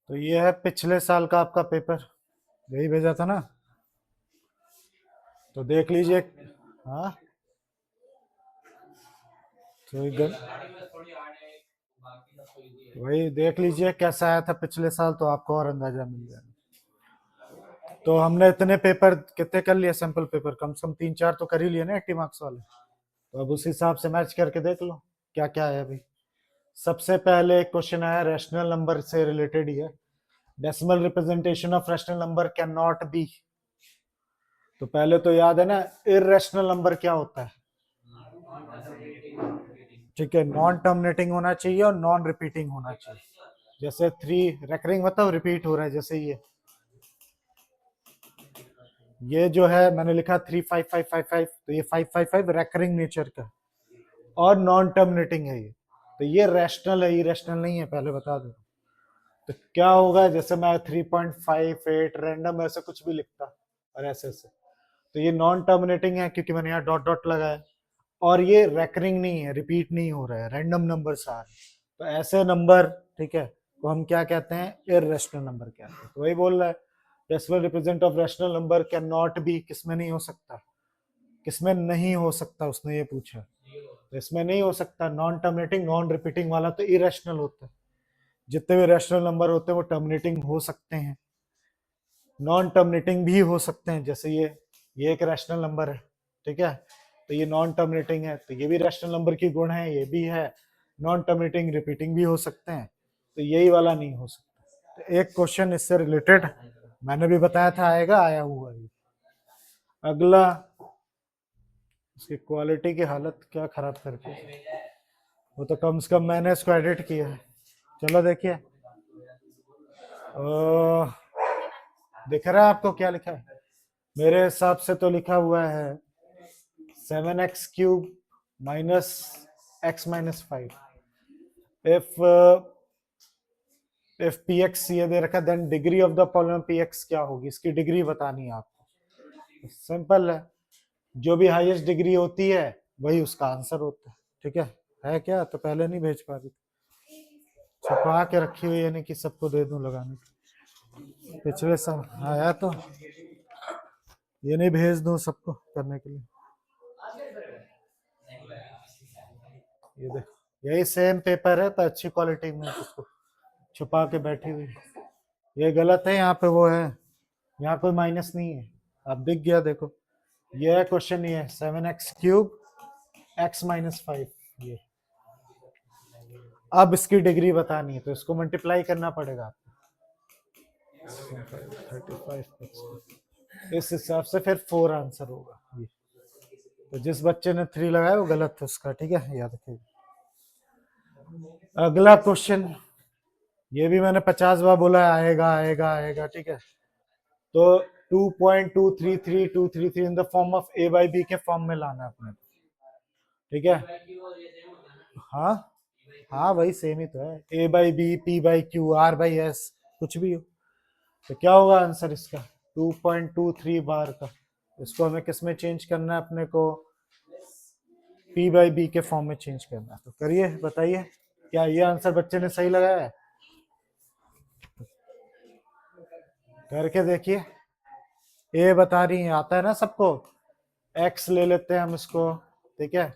तो ये है पिछले साल का आपका पेपर, यही भेजा था ना, तो देख लीजिए। हाँ, तो वही देख लीजिए कैसा आया था पिछले साल, तो आपको और अंदाजा मिल जाएगा। तो हमने इतने पेपर कितने कर लिए, सैंपल पेपर कम से कम 3-4 तो कर ही लिए ना 80 मार्क्स वाले। तो अब उस हिसाब से मैच करके देख लो क्या क्या है अभी। सबसे पहले एक क्वेश्चन आया रैशनल नंबर से रिलेटेड ही है, decimal representation of rational number can not be. तो पहले तो याद है ना इररेशनल नंबर क्या होता है, ठीक है, नॉन टर्मिनेटिंग होना चाहिए और नॉन रिपीटिंग होना चाहिए। जैसे 3 रेकरिंग मतलब रिपीट हो रहा है, जैसे ये जो है मैंने लिखा 35555, तो ये 555 रेकरिंग नेचर का और नॉन टर्मिनेटिंग है ये, तो ये रैशनल है, इरेशनल नहीं है, पहले बता दो। तो क्या होगा, जैसे मैं 3.58 रैंडम ऐसे कुछ भी लिखता और ऐसे ऐसे, तो ये नॉन टर्मिनेटिंग है क्योंकि मैंने यहाँ डॉट डॉट लगाया, और ये रेकरिंग नहीं है, रिपीट नहीं हो रहा है, रैंडम नंबर आ रहे हैं। तो ऐसे नंबर, ठीक है, तो हम क्या कहते हैं, इररेशनल नंबर कहते हैं। तो वही बोल रहा है decimal represent of rational number can not be, किसमें नहीं हो सकता, किसमें नहीं हो सकता, उसने ये पूछा। तो इसमें नहीं हो सकता, नॉन टर्मिनेटिंग नॉन रिपीटिंग वाला तो इरेशनल होता है। जितने भी रैशनल नंबर होते हैं वो टर्मिनेटिंग हो सकते हैं, नॉन टर्मिनेटिंग भी हो सकते हैं, जैसे ये एक रैशनल नंबर है, ठीक है, तो ये नॉन टर्मिनेटिंग है, तो ये भी रैशनल नंबर की गुण है, ये भी है नॉन टर्मिनेटिंग, रिपीटिंग भी हो सकते हैं, तो यही वाला नहीं हो सकता। तो एक क्वेश्चन इससे रिलेटेड मैंने भी बताया था आएगा, आया हुआ है। अगला, इसकी क्वालिटी की हालत क्या खराब करके, वो तो कम से कम मैंने इसको एडिट किया है। चलो देखिए, दिख रहा है आपको क्या लिखा है, मेरे हिसाब से तो लिखा हुआ है 7x³ minus x minus 5। If px ये दे रखा, then degree of the polynomial px क्या होगी, इसकी डिग्री बतानी है आपको। सिंपल है, जो भी हाईएस्ट डिग्री होती है वही उसका आंसर होता है, ठीक है क्या, तो पहले नहीं भेज पा रही, छुपा के रखी हुई, यानी कि सबको दे दूं लगाने, पिछले साल आया तो ये नहीं भेज दूं सबको करने के लिए। ये देख, यही सेम पेपर है पर अच्छी क्वालिटी में, उसको छुपा के बैठी हुई, ये गलत है, यहाँ पे वो है, यहाँ कोई माइनस नहीं है, अब दिख गया देखो, ये है क्वेश्चन, ये 7x³ x माइनस 5, ये अब इसकी डिग्री बतानी है तो इसको मल्टीप्लाई करना पड़ेगा 35, इस हिसाब से फिर 4 आंसर होगा ये। तो जिस बच्चे ने 3 लगाया वो गलत है उसका, ठीक है, याद रखिएगा। अगला क्वेश्चन, ये भी मैंने 50 बार बोला है, आएगा आएगा आएगा, ठीक है, तो 2.233233 in the form of a by B के फॉर्म में लाना है अपने, ठीक है, हाँ हाँ वही सेम ही तो है, a बाई बी, p बाई क्यू, r बाई s, कुछ भी हो, तो क्या होगा आंसर इसका 2.23 बार का, इसको हमें किस में चेंज करना है अपने को, p बाई बी के फॉर्म में चेंज करना है। तो करिए, बताइए क्या ये आंसर बच्चे ने सही लगाया है, करके देखिए। ए बता रही है, आता है ना सबको, x ले लेते हैं हम इसको, ठीक है,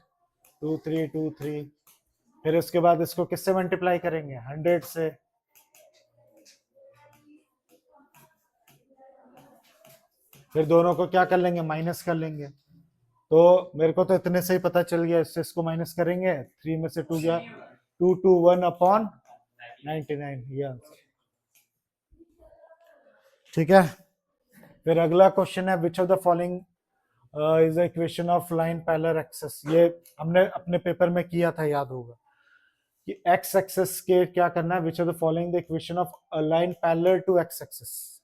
2323, फिर उसके बाद इसको किससे मल्टीप्लाई करेंगे, 100 से, फिर दोनों को क्या कर लेंगे, माइनस कर लेंगे। तो मेरे को तो इतने से ही पता चल गया, इससे इसको माइनस करेंगे, 3 में से 2 गया, 221 अपॉन 99, ये आंसर, ठीक है। फिर अगला क्वेश्चन है which of the following is equation of line parallel axis, ये हमने अपने पेपर में किया था, याद होगा कि एक्स एक्सेस के क्या करना है, which of the following the equation of a line parallel to X axis,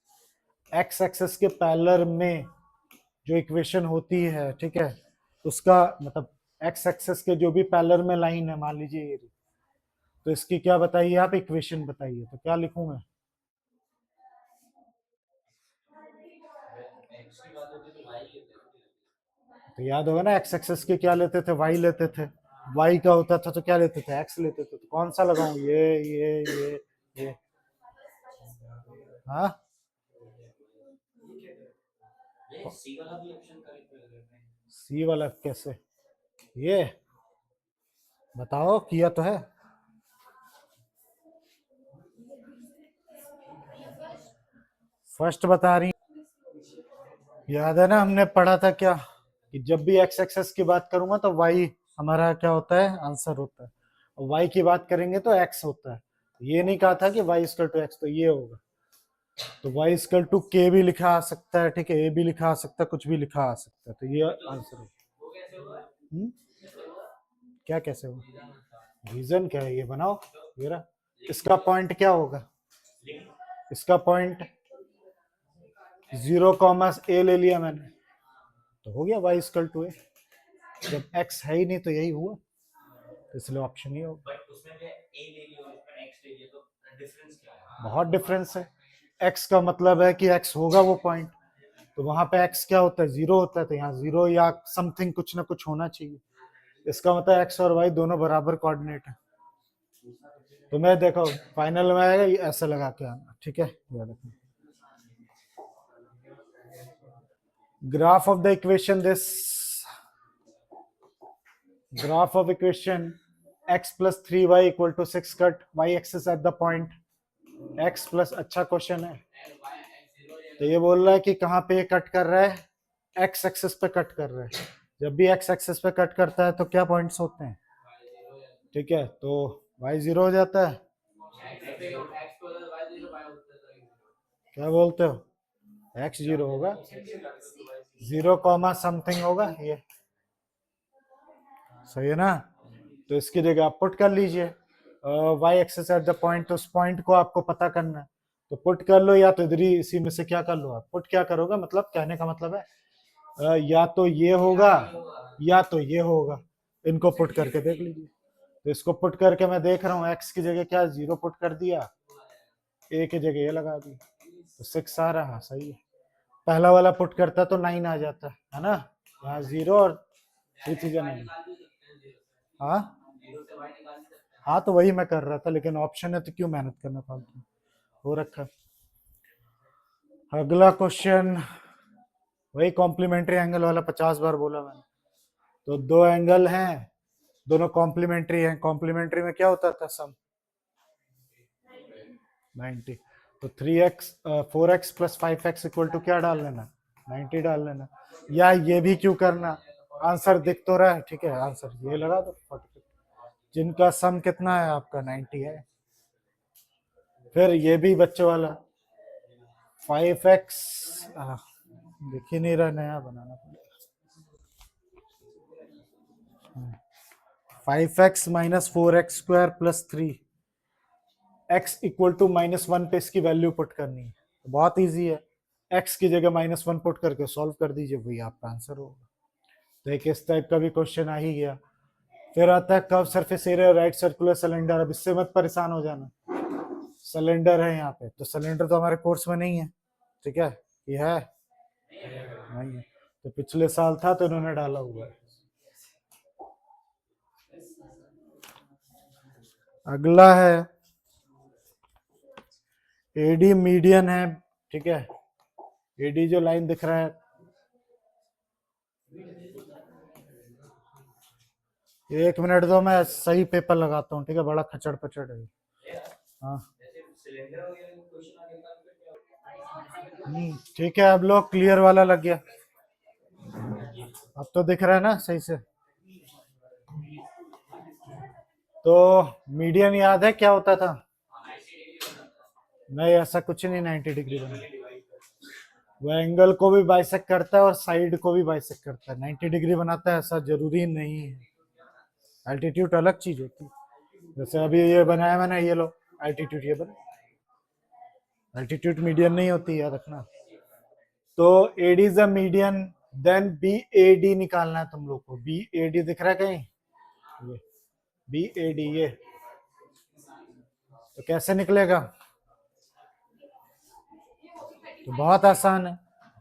X axis के पैरेलल में जो इक्वेशन होती है, ठीक है, उसका मतलब एक्स एक्सेस के जो भी पैरेलल में लाइन है, मान लीजिए ये, तो इसकी क्या बताइए आप, इक्वेशन बताइए, तो क्या लिखूं मैं, तो याद होगा ना एक्स एक्सेस के क्या लेते थे, वाई लेते थे, वाई का होता था तो क्या लेते थे, एक्स लेते थे। तो कौन सा लगाऊं, ये हाँ, सी वाला कैसे, ये बताओ, किया तो है। फर्स्ट बता रही, याद है ना हमने पढ़ा था क्या, कि जब भी एक्स एक्सेस की बात करूंगा तो वाई हमारा क्या होता है, आंसर होता है, और वाई की बात करेंगे तो एक्स होता है। ये नहीं कहा था कि वाई इक्वल टू एक्स, तो ये होगा। तो वाई इक्वल टू के भी लिखा आ सकता है, ठीक है, ए भी लिखा आ सकता है, कुछ भी लिखा आ सकता है, तो ये आंसर है। क्या कैसे हो, रीजन क्या है, ये बनाओ, ये रहा। इसका पॉइंट क्या होगा, इसका पॉइंट 0, ए ले लिया मैंने, तो हो गया वाई इक्वल टू ए। जब एक्स है ही नहीं तो यही हुआ, इसलिए ऑप्शन ही होगा। बहुत डिफरेंस है। एक्स का मतलब है कि एक्स होगा वो पॉइंट, तो वहां पे एक्स क्या होता है, 0 होता है, तो यहाँ 0 या समथिंग कुछ ना कुछ होना चाहिए। इसका मतलब एक्स और वाई दोनों बराबर कोऑर्डिनेट है। तो मैं देखो फाइनल में आएगा, ये ऐसे लगा के आना, ठीक है। Graph of the equation, this graph of equation x plus 3y equal to 6 cut y axis at the point x plus, अच्छा क्वेश्चन है। तो ये बोल रहा है कि कहाँ पे कट कर रहा है, x एक्सिस पे कट कर रहा है। जब भी x एक्सिस पे कट करता है तो क्या पॉइंट्स होते हैं, ठीक है, तो y 0 हो जाता है। क्या बोलते हो, x 0 होगा, 0, समथिंग होगा, ये सही है ना। तो इसकी जगह आप पुट कर लीजिए y axis at the point, तो उस पॉइंट को आपको पता करना है, तो पुट कर लो, या तो इधर ही इसी में से क्या कर लो, आप पुट क्या करोगे, मतलब कहने का मतलब है या तो ये होगा या तो ये होगा, इनको पुट करके देख लीजिए। तो इसको पुट करके मैं देख रहा हूँ, x की जगह क्या 0 पुट कर दिया, a की जगह ये लगा दी, तो 6 आ रहा, सही है। पहला वाला पुट करता तो 9 आ जाता है ना, यहाँ 0 और 9। हाँ हाँ, तो वही मैं कर रहा था, लेकिन ऑप्शन है तो क्यों मेहनत करना फालतू, हो रखा। अगला क्वेश्चन, वही कॉम्प्लीमेंट्री एंगल वाला, 50 बार बोला मैंने। तो दो एंगल हैं, दोनों कॉम्प्लीमेंट्री हैं, कॉम्प्लीमेंट्री में क्या होता था, सम 90। तो 3x 4x plus 5x equal to क्या डाल लेना, 90 डाल लेना। या ये भी क्यों करना, आंसर दिख तो रहा है, ठीक है, आंसर ये लगा दो 40, जिनका सम कितना है आपका 90 है। फिर ये भी बच्चों वाला 5x, दिख ही नहीं रहा, नया बनाना पड़ेगा। 5x minus 4x square plus 3 x equal to -1 पे इसकी वैल्यू पुट करनी है, तो बहुत इजी है, x की जगह -1 पुट करके सॉल्व कर दीजिए, वही आपका आंसर होगा। तो एक इस टाइप का भी क्वेश्चन आ ही गया। फिर आता है curve surface area right circular cylinder. अब इससे मत परेशान हो जाना, सिलेंडर है यहाँ पे, तो सिलेंडर तो हमारे कोर्स में नहीं है, ठीक है, ये है नहीं है, तो पिछले साल था तो इन्होंने डाला हुआ है। अगला है एडी मीडियन है, ठीक है, एडी जो लाइन दिख रहा है, एक मिनट दो, मैं सही पेपर लगाता हूँ, ठीक है, बड़ा खचड़ पचड़ है। हाँ ठीक है, अब लोग क्लियर वाला लग गया, अब तो दिख रहा है ना सही से। तो मीडियन याद है क्या होता था, नहीं ऐसा कुछ नहीं, 90 डिग्री बना, वो एंगल को भी बाइसेक्ट करता है और साइड को भी बाइसेक्ट करता है, 90 डिग्री बनाता है ऐसा जरूरी नहीं है, एल्टीट्यूड अलग चीज होती है। जैसे अभी ये बनाया मैंने, ये लो एल्टीट्यूड, ये बना, एल्टीट्यूड मीडियन नहीं होती, याद रखना। तो AD is a median, then B A D निकालना है तुम लोग को, बी ए डी दिख रहा है कहीं, ये बी ए डी, ये तो कैसे निकलेगा, तो बहुत आसान है,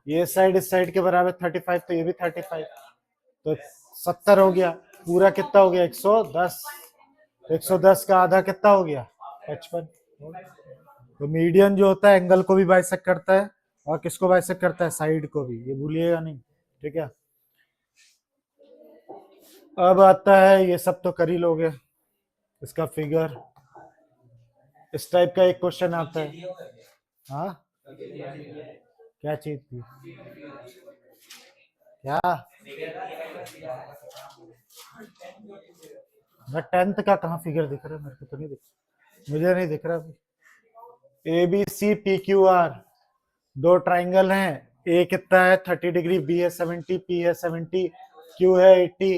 ये साइड इस साइड के बराबर 35, तो ये भी 35, तो 70 हो गया। पूरा कितना हो गया 110, 110 का आधा कितना हो गया 55। तो मीडियन जो होता है एंगल को भी बाइसेक्ट करता है और किसको बाइसेक्ट करता है, साइड को भी, ये भूलिएगा नहीं, ठीक है। अब आता है, ये सब तो कर ही लोगे, इसका फिगर, इस टाइप का एक क्वेश्चन आता है। हाँ क्या चीज थी, क्या, मैं 10th का कहाँ फिगर दिख रहा है, मेरे को तो नहीं दिख, मुझे नहीं दिख रहा अभी। A B C P Q R, दो ट्राइंगल हैं, ए कितना है 30 डिग्री, बी है 70, पी है 70, क्यू है 80,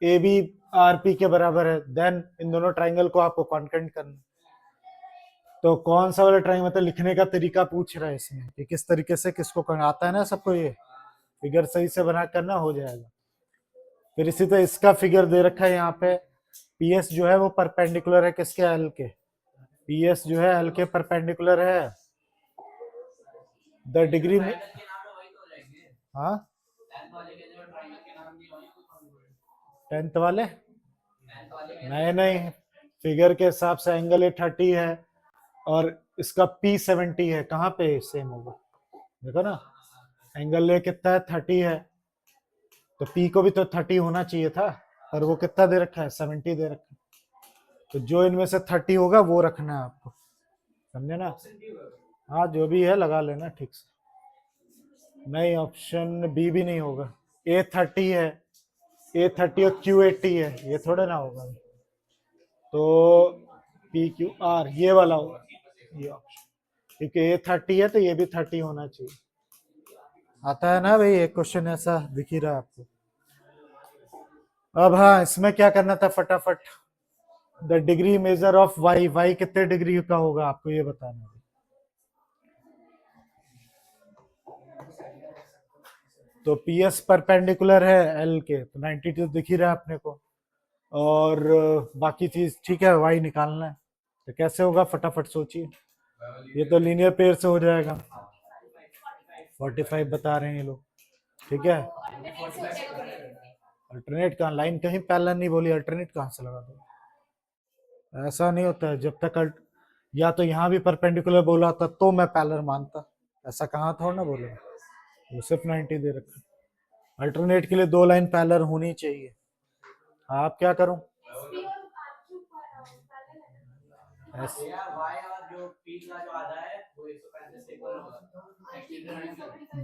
ए बी आर पी के बराबर है। देन इन दोनों ट्राइंगल को आपको कॉन्केंट करना। तो कौन सा वाला ट्राइंगल, मतलब लिखने का तरीका पूछ रहा है इसमें कि किस तरीके से किसको करना आता है ना सबको, ये फिगर सही से बना करना हो जाएगा। फिर इसी तरह इसका फिगर दे रखा है यहाँ पे, पी एस जो है वो परपेंडिकुलर है किसके, एल के, पी एस जो है एल के परपेंडिकुलर है। द डिग्री में, हाँ 10th वाले नहीं नहीं, फिगर के हिसाब से एंगल ए 30 है और इसका पी 70 है, कहाँ पे सेम होगा, देखो ना, एंगल ए कितना है 30 है, तो पी को भी तो 30 होना चाहिए था, पर वो कितना दे रखा है 70 दे रखा है। तो जो इनमें से 30 होगा वो रखना है आपको, समझे ना। हाँ जो भी है लगा लेना ठीक से, नहीं ऑप्शन बी भी नहीं होगा, ए 30 है, ए 30 और क्यू 80 है, ये थोड़े ना होगा। तो पी क्यू आर ये वाला होगा, ये ऑप्शन, क्योंकि ए 30 है तो ये भी 30 होना चाहिए। आता है ना भाई, एक क्वेश्चन ऐसा दिख ही रहा है आपको। अब हाँ इसमें क्या करना था फटाफट, the degree measure of Y, Y कितने डिग्री का होगा आपको ये बताना है। तो पी एस परपेंडिकुलर है एल के, तो 92 दिख ही रहा है अपने को, और बाकी चीज ठीक है, वाई निकालना है, तो कैसे होगा फटाफट सोचिए, ये तो लीनियर पेयर से हो जाएगा, 45 बता रहे हैं ये लोग, ठीक है। अल्टरनेट कहाँ, लाइन कहीं पैरेलल नहीं बोली, अल्टरनेट कहाँ से लगा दो, ऐसा नहीं होता है, जब तक या तो यहाँ भी परपेंडिकुलर बोला था तो मैं पैरेलल मानता, ऐसा कहाँ थोड़ा ना बोले, वो सिर्फ 90 दे रखा, अल्टरनेट के लिए दो लाइन पैरेलल होनी चाहिए। आप क्या करूं,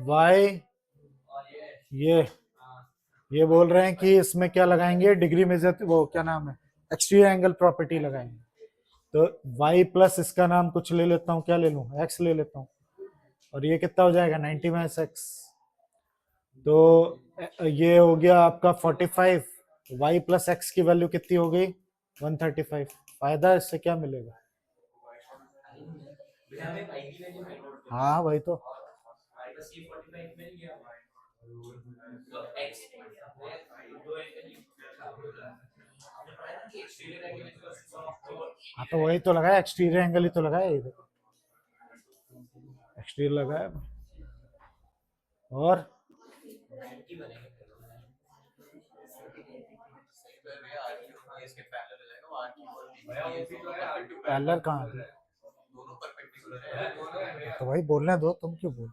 वाई, ये बोल रहे हैं कि इसमें क्या लगाएंगे, डिग्री मेजर, वो क्या नाम है, एक्सटीरियर एंगल प्रॉपर्टी लगाएंगे। तो y प्लस इसका नाम कुछ ले लेता हूँ, क्या ले लूँ, x ले लेता हूँ, और ये कितना हो जाएगा 90 माइनस x, तो ये हो गया आपका 45, y प्लस x की वैल्यू कितनी हो गई 135। फायदा इससे क्या मिलेगा, हाँ वही तो, हाँ तो वही तो लगाया, एक्सटीरियर एंगल ही तो लगाया, ये देखो एक्सटीरियर लगाया, और पैरेलल कहाँ है, तो वही बोलने दो, तुम क्यों बोल,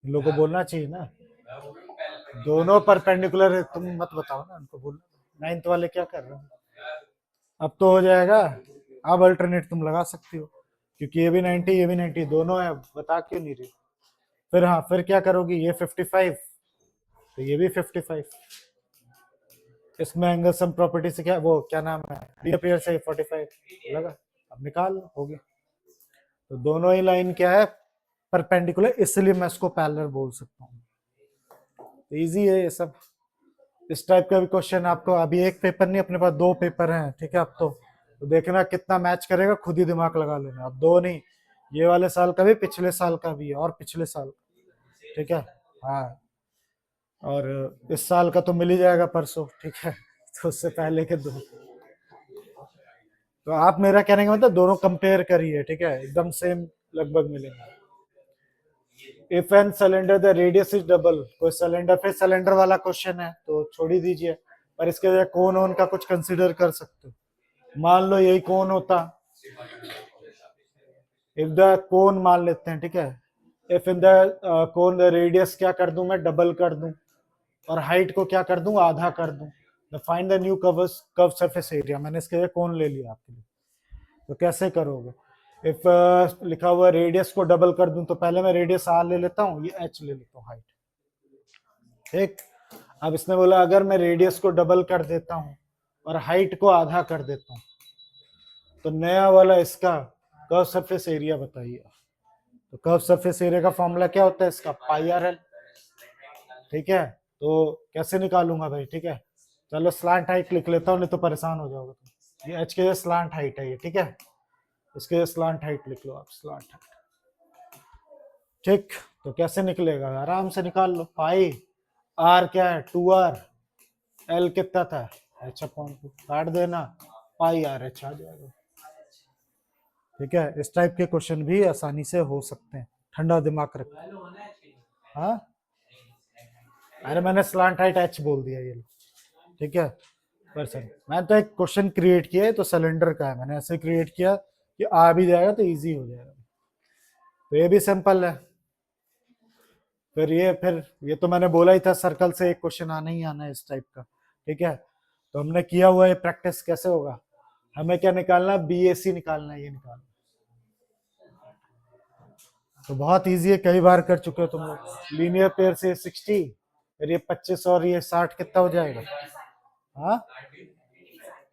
इन लोगों को बोलना चाहिए ना, दोनों परपेंडिकुलर है, तुम मत बताओ ना उनको, बोलना 9th वाले क्या कर रहे हो। अब तो हो जाएगा, अब अल्टरनेट तुम लगा सकती हो, क्योंकि ये भी 90 ये भी 90 दोनों है, बता क्यों नहीं रही। फिर हाँ, फिर क्या करोगी, ये 55 तो ये भी 55, इसमें एंगल सम प्रॉपर्टी से क्या, वो क्या नाम है, रीअपीयर से 45 लगा, अब निकाल लो, हो गया। तो दोनों ही लाइन क्या है परपेंडिकुलर, इसलिए मैं इसको पैरेलल बोल सकता हूँ, तो इजी है ये सब। इस टाइप का भी क्वेश्चन आपको, अभी एक पेपर नहीं अपने पास दो पेपर हैं, ठीक है। अब तो देखना कितना मैच करेगा, खुद ही दिमाग लगा लेना, अब दो नहीं, ये वाले साल का भी, पिछले साल का भी और पिछले साल, ठीक है। हाँ और इस साल का तो मिल ही जाएगा परसों, ठीक है, तो उससे पहले के दो, तो आप मेरा कहने का मतलब दोनों कंपेयर करिए, ठीक है, एकदम सेम लगभग मिलेंगे। If an cylinder the radius is double, कोई सिलेंडर, फिर सिलेंडर वाला क्वेश्चन है तो छोड़ ही दीजिए, पर इसके जगह कोन ओन का कुछ कंसिडर कर सकते हो। मान लो यही कोन होता, इफ द कोन मान लेते हैं, ठीक है, if in the cone the radius क्या कर दूं मैं, डबल कर दूं, और हाइट को क्या कर दूं, आधा कर दूं, the find the new curve surface area. मैंने इसके लिए कौन ले लिया आपके लिए, तो कैसे करोगे। इफ लिखा हुआ रेडियस को डबल कर दूं, तो पहले मैं रेडियस आर ले लेता हूं, ये एच ले लेता हूं, हाइट, ठीक। अब इसने बोला अगर मैं रेडियस को डबल कर देता हूं और हाइट को आधा कर देता हूं, तो नया वाला इसका कर्व सरफेस एरिया बताइए। तो कर्व सरफेस एरिया का फॉर्मूला क्या होता है इसका, पाई आर एल, ठीक है। तो कैसे निकालूंगा भाई, ठीक है, चलो स्लांट हाइट लिख लेता हूँ, नहीं तो परेशान हो जाओगे तुम। ये एच के स्लांट हाइट है ये, ठीक है, इसके स्लांट हाइट लिख लो आप, स्लांट हाइट, ठीक। तो कैसे निकलेगा, आराम से निकाल लो, पाई आर क्या है 2r, एल कितना था एच अपॉन 2, काट देना, पाई आर एच आ जाएगा, ठीक है। इस टाइप के क्वेश्चन भी आसानी से हो सकते हैं, ठंडा दिमाग रखो। हाँ, अरे मैंने स्लांट हाइट एच बोल दिया ये, ठीक है। पर्सन मैंने तो एक क्वेश्चन क्रिएट किया है, तो सिलेंडर का है, मैंने ऐसे क्रिएट किया कि आ भी जाएगा तो इजी हो जाएगा, तो ये भी सिंपल है। फिर ये तो मैंने बोला ही था, सर्कल से एक क्वेश्चन आना ही आना है इस टाइप का, ठीक है। तो हमने किया हुआ है प्रैक्टिस, कैसे होगा, हमें क्या निकालना, BAC निकालना है, ये निकालना, तो बहुत इजी है, कई बार कर चुके हो तुम लोग। लीनियर पेयर से 60, फिर ये 25 और ये 60 कितना हो जाएगा, हाँ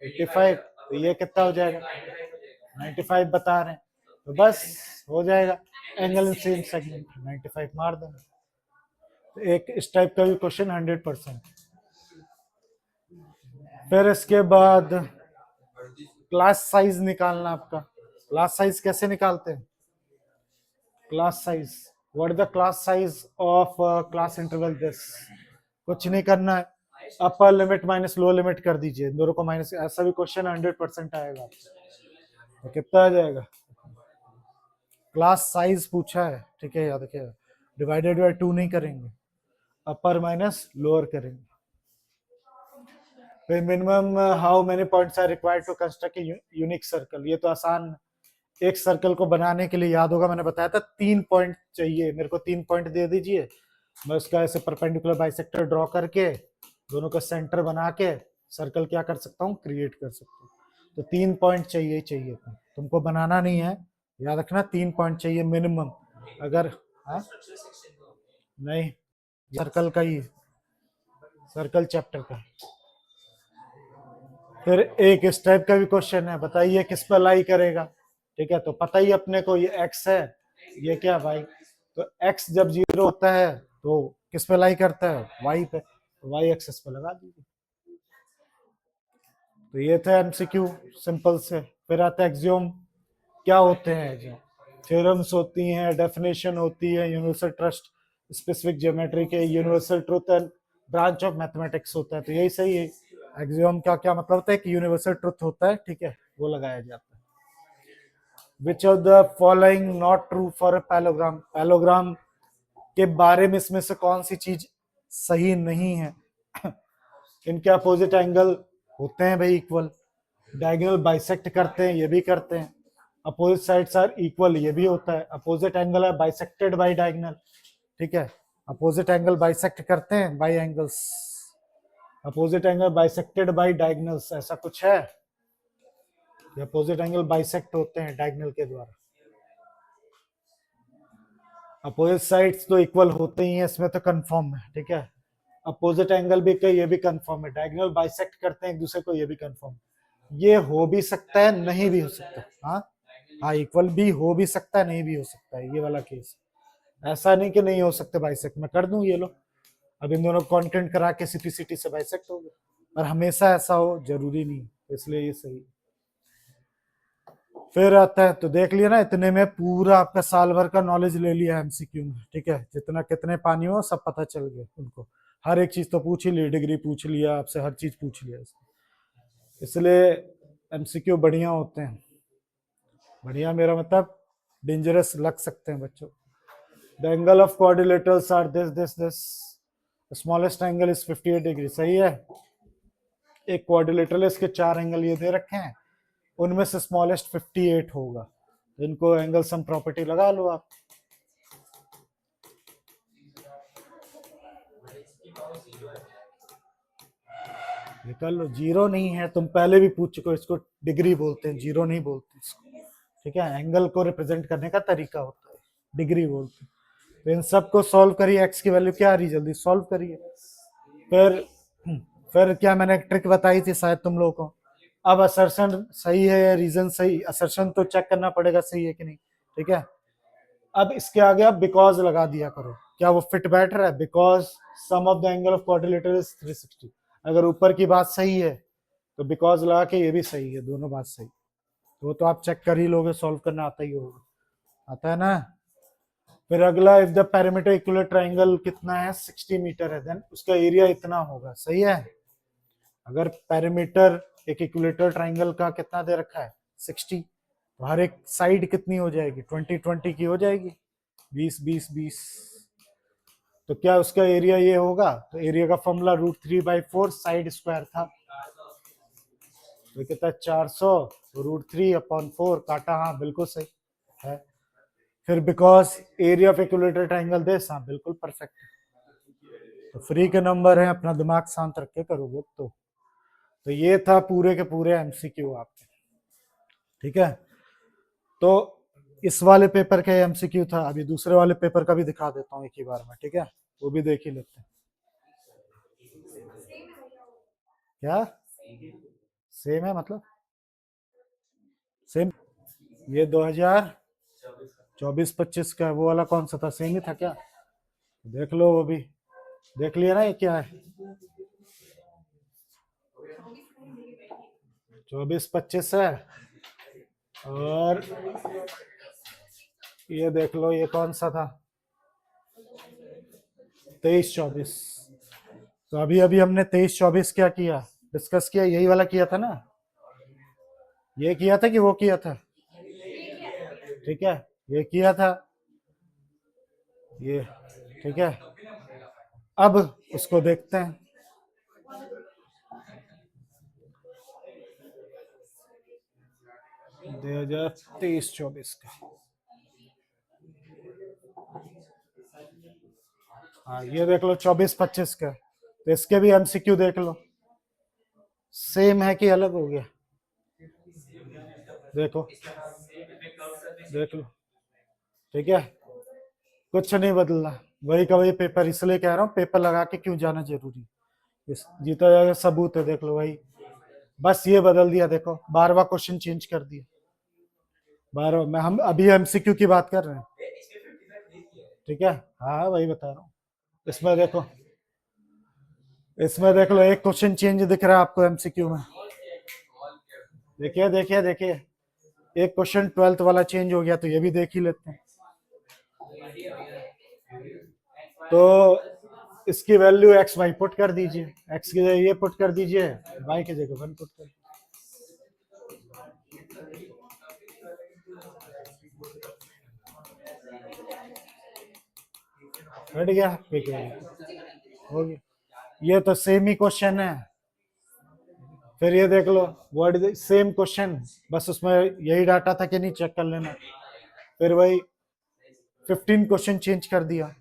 85, तो ये कितना हो जाएगा 95 बता रहे हैं, तो बस हो जाएगा, एंगल इन सेम सेगमेंट 95 मार देना। तो एक इस टाइप का भी क्वेश्चन 100%। फिर इसके बाद क्लास साइज निकालना आपका। क्लास साइज कैसे निकालते हैं, class size, what the class size of class interval this, कुछ नहीं करना है, upper limit minus lower limit कर दीजिए, दोनों को माइनस, ऐसा भी क्वेश्चन 100% आएगा, तो कितना आ जाएगा, क्लास साइज पूछा है, ठीक है, याद रखिएगा, डिवाइडेड बाय 2 नहीं करेंगे, अपर माइनस लोअर करेंगे। फिर minimum how many points are required to construct unique circle, ये तो आसान, एक सर्कल को बनाने के लिए याद होगा मैंने बताया था 3 पॉइंट चाहिए, मेरे को 3 पॉइंट दे दीजिए, मैं उसका ऐसे परपेंडिकुलर बाइसेक्टर ड्रॉ करके दोनों का सेंटर बना के सर्कल क्या कर सकता हूँ, क्रिएट कर सकता हूँ। तो 3 पॉइंट चाहिए चाहिए, तुमको बनाना नहीं है, याद रखना 3 पॉइंट चाहिए मिनिमम। अगर नहीं, सर्कल का ही, सर्कल चैप्टर का। फिर एक इस टाइप का भी क्वेश्चन है, बताइए किस पर लाई करेगा, ठीक है, तो पता ही अपने को ये x है, ये क्या y, तो x जब 0 होता है तो किस पे लाई करता है, y पे, तो y एक्सेस पे लगा दीजिए। तो ये था MCQ सिंपल से। फिर आता है एक्सियोम, क्या होते हैं एक्सियोम, थ्योरम्स होती हैं, डेफिनेशन होती है, यूनिवर्सल ट्रस्ट, स्पेसिफिक ज्योमेट्री के, universal truth and branch of mathematics होता है, तो यही सही है। एक्सियोम का क्या मतलब होता है कि यूनिवर्सल ट्रुथ होता है, ठीक है, वो लगाया जाता है। Which of the following not true for a parallelogram, parallelogram के बारे में इसमें से कौन सी चीज सही नहीं है, इनके अपोजिट एंगल होते हैं भाई इक्वल, डायगोनल बाइसेक्ट करते हैं, ये भी करते हैं, अपोजिट साइड्स आर इक्वल, ये भी होता है, opposite angle are bisected by diagonal, ठीक है, अपोजिट एंगल बाइसेक्ट करते हैं by angles, opposite angle bisected by diagonals, ऐसा कुछ है, अपोजिट एंगल बाइसेक्ट होते हैं डायगोनल के द्वारा, अपोजिट साइड्स तो इक्वल होते ही हैं, इसमें तो कंफर्म है, ठीक है, अपोजिट एंगल भी कई, ये भी कंफर्म है, डायगोनल बाइसेक्ट करते हैं एक दूसरे को, ये भी कंफर्म है, ये हो भी सकता है नहीं भी हो सकता, हाँ हाँ इक्वल भी हो भी सकता है नहीं भी हो सकता है, ये वाला केस, ऐसा नहीं कि नहीं हो सकते बाइसेक्ट, मैं कर दूं, ये लो अब इन दोनों कंटेंट करा के सिटी से बाइसेक्ट हो गया, पर हमेशा ऐसा हो जरूरी नहीं, इसलिए ये सही। फिर आता है, तो देख लिया ना, इतने में पूरा आपका साल भर का नॉलेज ले लिया MCQ में, ठीक है, जितना कितने पानी हो सब पता चल गया उनको, हर एक चीज तो पूछ ही ली, डिग्री पूछ लिया आपसे, हर चीज पूछ लिया, इसलिए MCQ बढ़िया होते हैं, बढ़िया मेरा मतलब डेंजरस लग सकते हैं बच्चों। The angle of quadrilaterals are this this this, smallest angle is 58 degree, सही है, एक क्वाड्रिलेटरल है, इसके 4 एंगल ये दे रखे हैं, उनमें से स्मॉलेस्ट 58 होगा, तो इनको एंगल सम प्रॉपर्टी लगा लो आप। ये कर लो, जीरो नहीं है, तुम पहले भी पूछ चुके हो, इसको डिग्री बोलते हैं, जीरो नहीं बोलते इसको, ठीक है, एंगल को रिप्रेजेंट करने का तरीका होता है, डिग्री बोलते हैं। तो इन सबको सॉल्व करिए, एक्स की वैल्यू क्या आ रही, जल्दी सॉल्व करिए। फिर फिर क्या मैंने एक ट्रिक बताई थी शायद तुम लोगों को, अब असर्शन सही है या रीजन सही, असर्शन तो चेक करना पड़ेगा सही है कि नहीं, ठीक है। अब इसके आगे आप बिकॉज लगा दिया करो, क्या वो फिट बैठ रहा है, because sum of the angle of quadrilateral is 360। अगर ऊपर की बात सही है तो बिकॉज लगा के ये भी सही है, दोनों बात सही, तो वो तो आप चेक कर ही लोगे, सॉल्व करना आता ही होगा, आता है ना। फिर अगला, इफ द पेरीमीटर इक्विलर ट्राइंगल कितना है, 60 मीटर है, देन उसका एरिया इतना होगा, सही है। अगर पेरीमीटर एक इक्विलेटर ट्राइंगल का कितना दे रखा है, 60, तो हर एक साइड कितनी हो जाएगी, 20-20 की हो जाएगी, 20-20-20, तो क्या उसका एरिया ये होगा, तो एरिया का फॉर्मूला √3/4 साइड स्क्वायर था, तो कितना 400, √3/4 काटा, हाँ बिल्कुल सही है। फिर because area of equilateral triangle दे, हाँ बिल्कुल परफेक्ट है। तो फ्री के नंबर है, अपना दिमाग शांत रख के करोगे तो ये था पूरे के पूरे एमसीक्यू आपके, ठीक है। तो इस वाले पेपर का एमसीक्यू था, अभी दूसरे वाले पेपर का भी दिखा देता हूँ एक ही बार में, ठीक है, वो भी देख ही लेते हैं। क्या सेम है, मतलब सेम, ये 2024-25 का, वो वाला कौन सा था, सेम ही था क्या, देख लो वो भी, देख लिया ना ये क्या है, 24-25 है, और ये देख लो ये कौन सा था, 23-24। तो अभी अभी हमने 23-24 क्या किया, डिस्कस किया, यही वाला किया था ना, ये किया था कि वो किया था, ठीक है, ये किया था ये, ठीक है। अब उसको देखते हैं, 2023-24 का, हाँ ये देख लो 24-25 का, तो इसके भी एमसीक्यू देख लो, सेम है कि अलग हो गया, देखो देख लो, ठीक है, कुछ नहीं बदलना, वही का वही पेपर, इसलिए कह रहा हूँ पेपर लगा के क्यों जाना जरूरी, इस जीता जाएगा सबूत है, देख लो वही, बस ये बदल दिया, देखो 12वां क्वेश्चन चेंज कर दिया, 12 में हम अभी एमसीक्यू की बात कर रहे हैं, ठीक है, हाँ वही बता रहा हूँ, इसमें देखो, इसमें देख लो एक क्वेश्चन चेंज दिख रहा है आपको एमसीक्यू में, देखिए देखिए देखिए, एक क्वेश्चन 12th वाला चेंज हो गया, तो ये भी देख ही लेते हैं। तो इसकी वैल्यू एक्स वाई पुट कर दीजिए, एक्स की जगह ये पुट कर दीजिए, वाई की जगह 1 पुट कर, हट गया, ठीक है, हो गया, ये तो सेम ही क्वेश्चन है। फिर ये देख लो, व्हाट इज सेम क्वेश्चन, बस उसमें यही डाटा था कि नहीं, चेक कर लेना। फिर वही 15 क्वेश्चन चेंज कर दिया,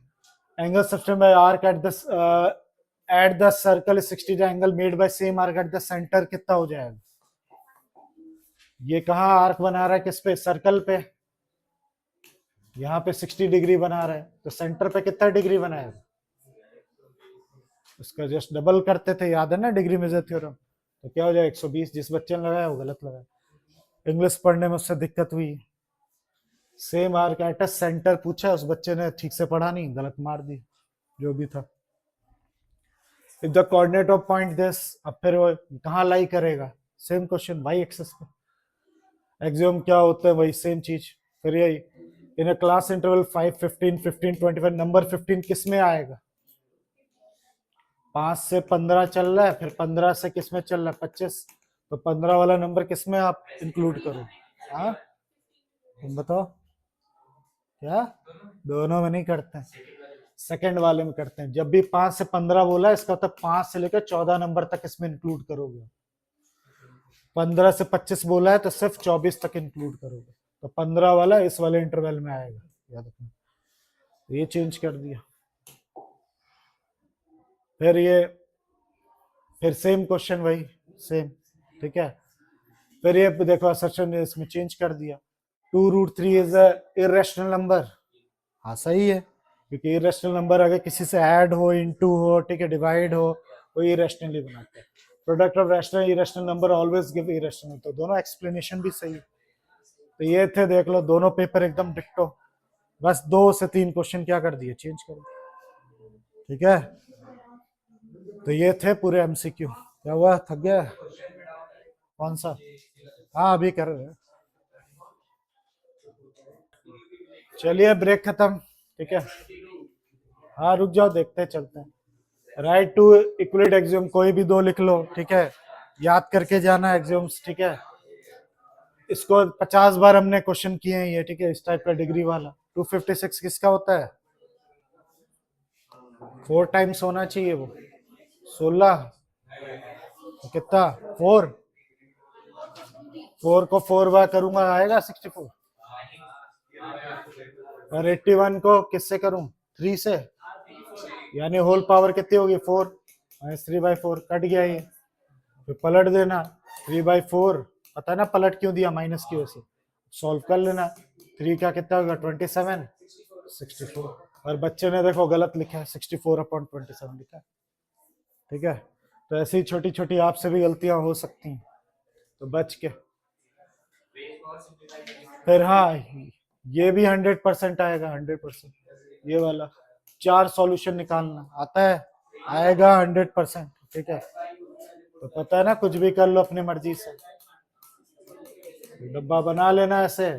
angle subtend by arc at the circle 60 angle made by same arc at the centre कितना हो जाएगा, ये कहाँ आर्क बना रहा है, किस पे, सर्कल पे, यहाँ पे 60 डिग्री बना रहा है, तो सेंटर पे कितना डिग्री बनाएगा, उसका जस्ट डबल करते थे, याद है ना डिग्री मेजर थ्योरम, तो क्या हो जाएगा 120, जिस बच्चे ने लगाया वो गलत लगाया, इंग्लिश पढ़ने में उससे दिक्कत हुई, same arc at a centre पूछा, उस बच्चे ने ठीक से पढ़ा नहीं, गलत मार दी, जो भी था। If the coordinate of point this, अब फिर वो कहाँ लाई करेगा, सेम क्वेश्चन वाई एक्सिस पे, एक्सियोम क्या होता है, वही सेम चीज, फिर यही इन अ क्लास इंटरवल 5, 15, 15, 25, नंबर 15 किस में आएगा, 5 से 15 चल रहा है, फिर 15 से किस में चल रहा है, 25, तो 15 वाला नंबर किस में आप इंक्लूड करो, हाँ तुम बताओ, क्या दोनों में नहीं करते हैं, सेकंड वाले में करते हैं। जब भी 5 से 15 बोला है, इसका मतलब 5 से लेकर 14 नंबर तक इसमें इंक्लूड करोगे। 15 से 25 बोला है तो सिर्फ 24 तक इंक्लूड करोगे, तो 15 वाला इस वाले इंटरवल में आएगा, याद रखना। ये चेंज कर दिया। फिर सेम क्वेश्चन वही सेम, ठीक है। फिर ये देखो असर्शन इसमें चेंज कर दिया। 2√3 इज अ इरेशनल नंबर। हाँ सही है, क्योंकि इरेशनल नंबर अगर किसी से ऐड हो, इनटू हो, ठीक है, डिवाइड हो, वो इरेशनली बनाते हैं। Product of rational irrational number always give irrational, तो दोनों एक्सप्लेनेशन भी सही है। तो ये थे, देख लो दोनों पेपर एकदम डिक्टो, बस 2 से 3 क्वेश्चन क्या कर दिए, चेंज कर दिए, ठीक है। तो ये थे पूरे एमसीक्यू। क्या हुआ, थक गया? कौन सा? हाँ अभी कर रहे हैं। चलिए ब्रेक खत्म, ठीक है। हाँ रुक जाओ, देखते हैं, चलते हैं। राइट टू इक्वलिट एक्सियोम, कोई भी 2 लिख लो, ठीक है, याद करके जाना एक्सियोम्स, ठीक है। इसको 50 बार हमने क्वेश्चन किए हैं ये, ठीक है, इस टाइप का डिग्री वाला। 256 किसका होता है? 4 टाइम्स होना चाहिए वो, 16 तो कितना, 4 को 4 बार करूंगा आएगा 64, और 81 को किससे करूं, 3 से, यानी होल पावर कितनी होगी, 4 -3/4, कट गया ये। फिर पलट देना, 3/4, पता है ना पलट क्यों दिया, माइनस की वजह से। सॉल्व कर लेना, 3 का कितना होगा, 27, 64। और बच्चे ने देखो गलत लिखा है, 64/27 लिखा है, ठीक है। तो ऐसी छोटी छोटी आपसे भी गलतियां हो सकती हैं, तो बच के। फिर हाँ, ये भी 100% आएगा, 100%। ये वाला 4 सॉल्यूशन निकालना आता है, आएगा 100%, ठीक है। तो पता है ना, कुछ भी कर लो अपनी मर्जी से, डब्बा बना लेना ऐसे,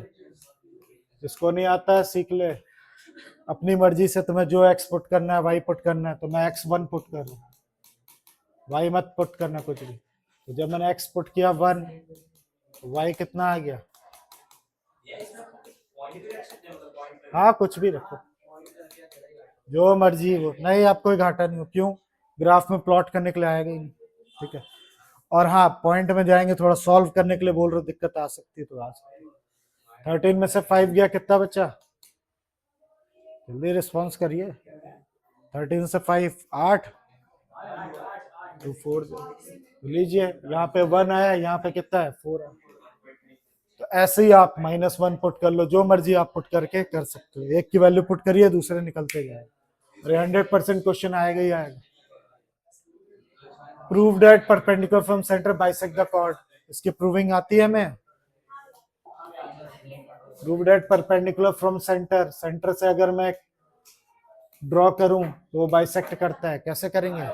जिसको नहीं आता है सीख ले अपनी मर्जी से। तुम्हें जो एक्स पुट करना है, वाई पुट करना है, तो मैं x1 पुट कर रहा हूँ, वाई मत पुट करना कुछ भी। तो जब मैंने x पुट किया 1, तो y कितना आ गया, हाँ कुछ भी रखो, जो मर्जी वो, नहीं आप कोई घाटा नहीं हो, क्यों, ग्राफ में प्लॉट करने के लिए आएगा ही नहीं, ठीक है। और हाँ पॉइंट में जाएंगे, थोड़ा सॉल्व करने के लिए बोल रहे हो, दिक्कत आ सकती है तो आ सकती है। 13 में से 5 गया, कितना बचा, जल्दी रिस्पॉन्स करिए। 13 से 5 8, 2 4 लीजिए, यहाँ पे 1 आया, यहाँ पे कितना है, 4 है। तो ऐसे ही आप -1 पुट कर लो, जो मर्जी आप पुट करके कर सकते हो, एक की वैल्यू पुट करिए, दूसरे निकलते जाए, अरे 100% क्वेश्चन आएगा ही आएगा। Prove that perpendicular from centre bisect the chord, इसकी प्रूविंग आती है हमें। Prove that perpendicular from centre, centre से अगर मैं ड्रॉ करूं तो वो बाइसेक्ट करता है, कैसे करेंगे,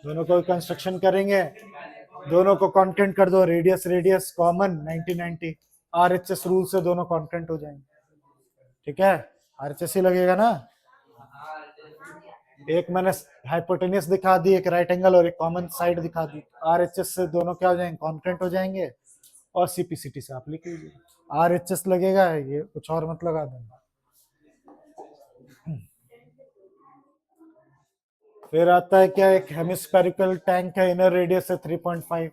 दोनों को कंस्ट्रक्शन करेंगे, दोनों को कॉन्टेंट कर दो, radius radius common 90 RHS rule से दोनों कॉन्टेंट हो जाएंगे, ठीक है। RHS ही लगेगा ना, एक मैंने हाइपोटेनियस दिखा दी, एक राइट एंगल और एक कॉमन साइड दिखा दी, RHS से दोनों क्या हो जाएंगे, कॉन्टेंट हो जाएंगे, और CPCT से आप लिख लीजिए, RHS लगेगा, ये कुछ और मत लगा देना। फिर आता है क्या, एक हेमिस्फेरिकल टैंक है, इनर रेडियस है 3.5,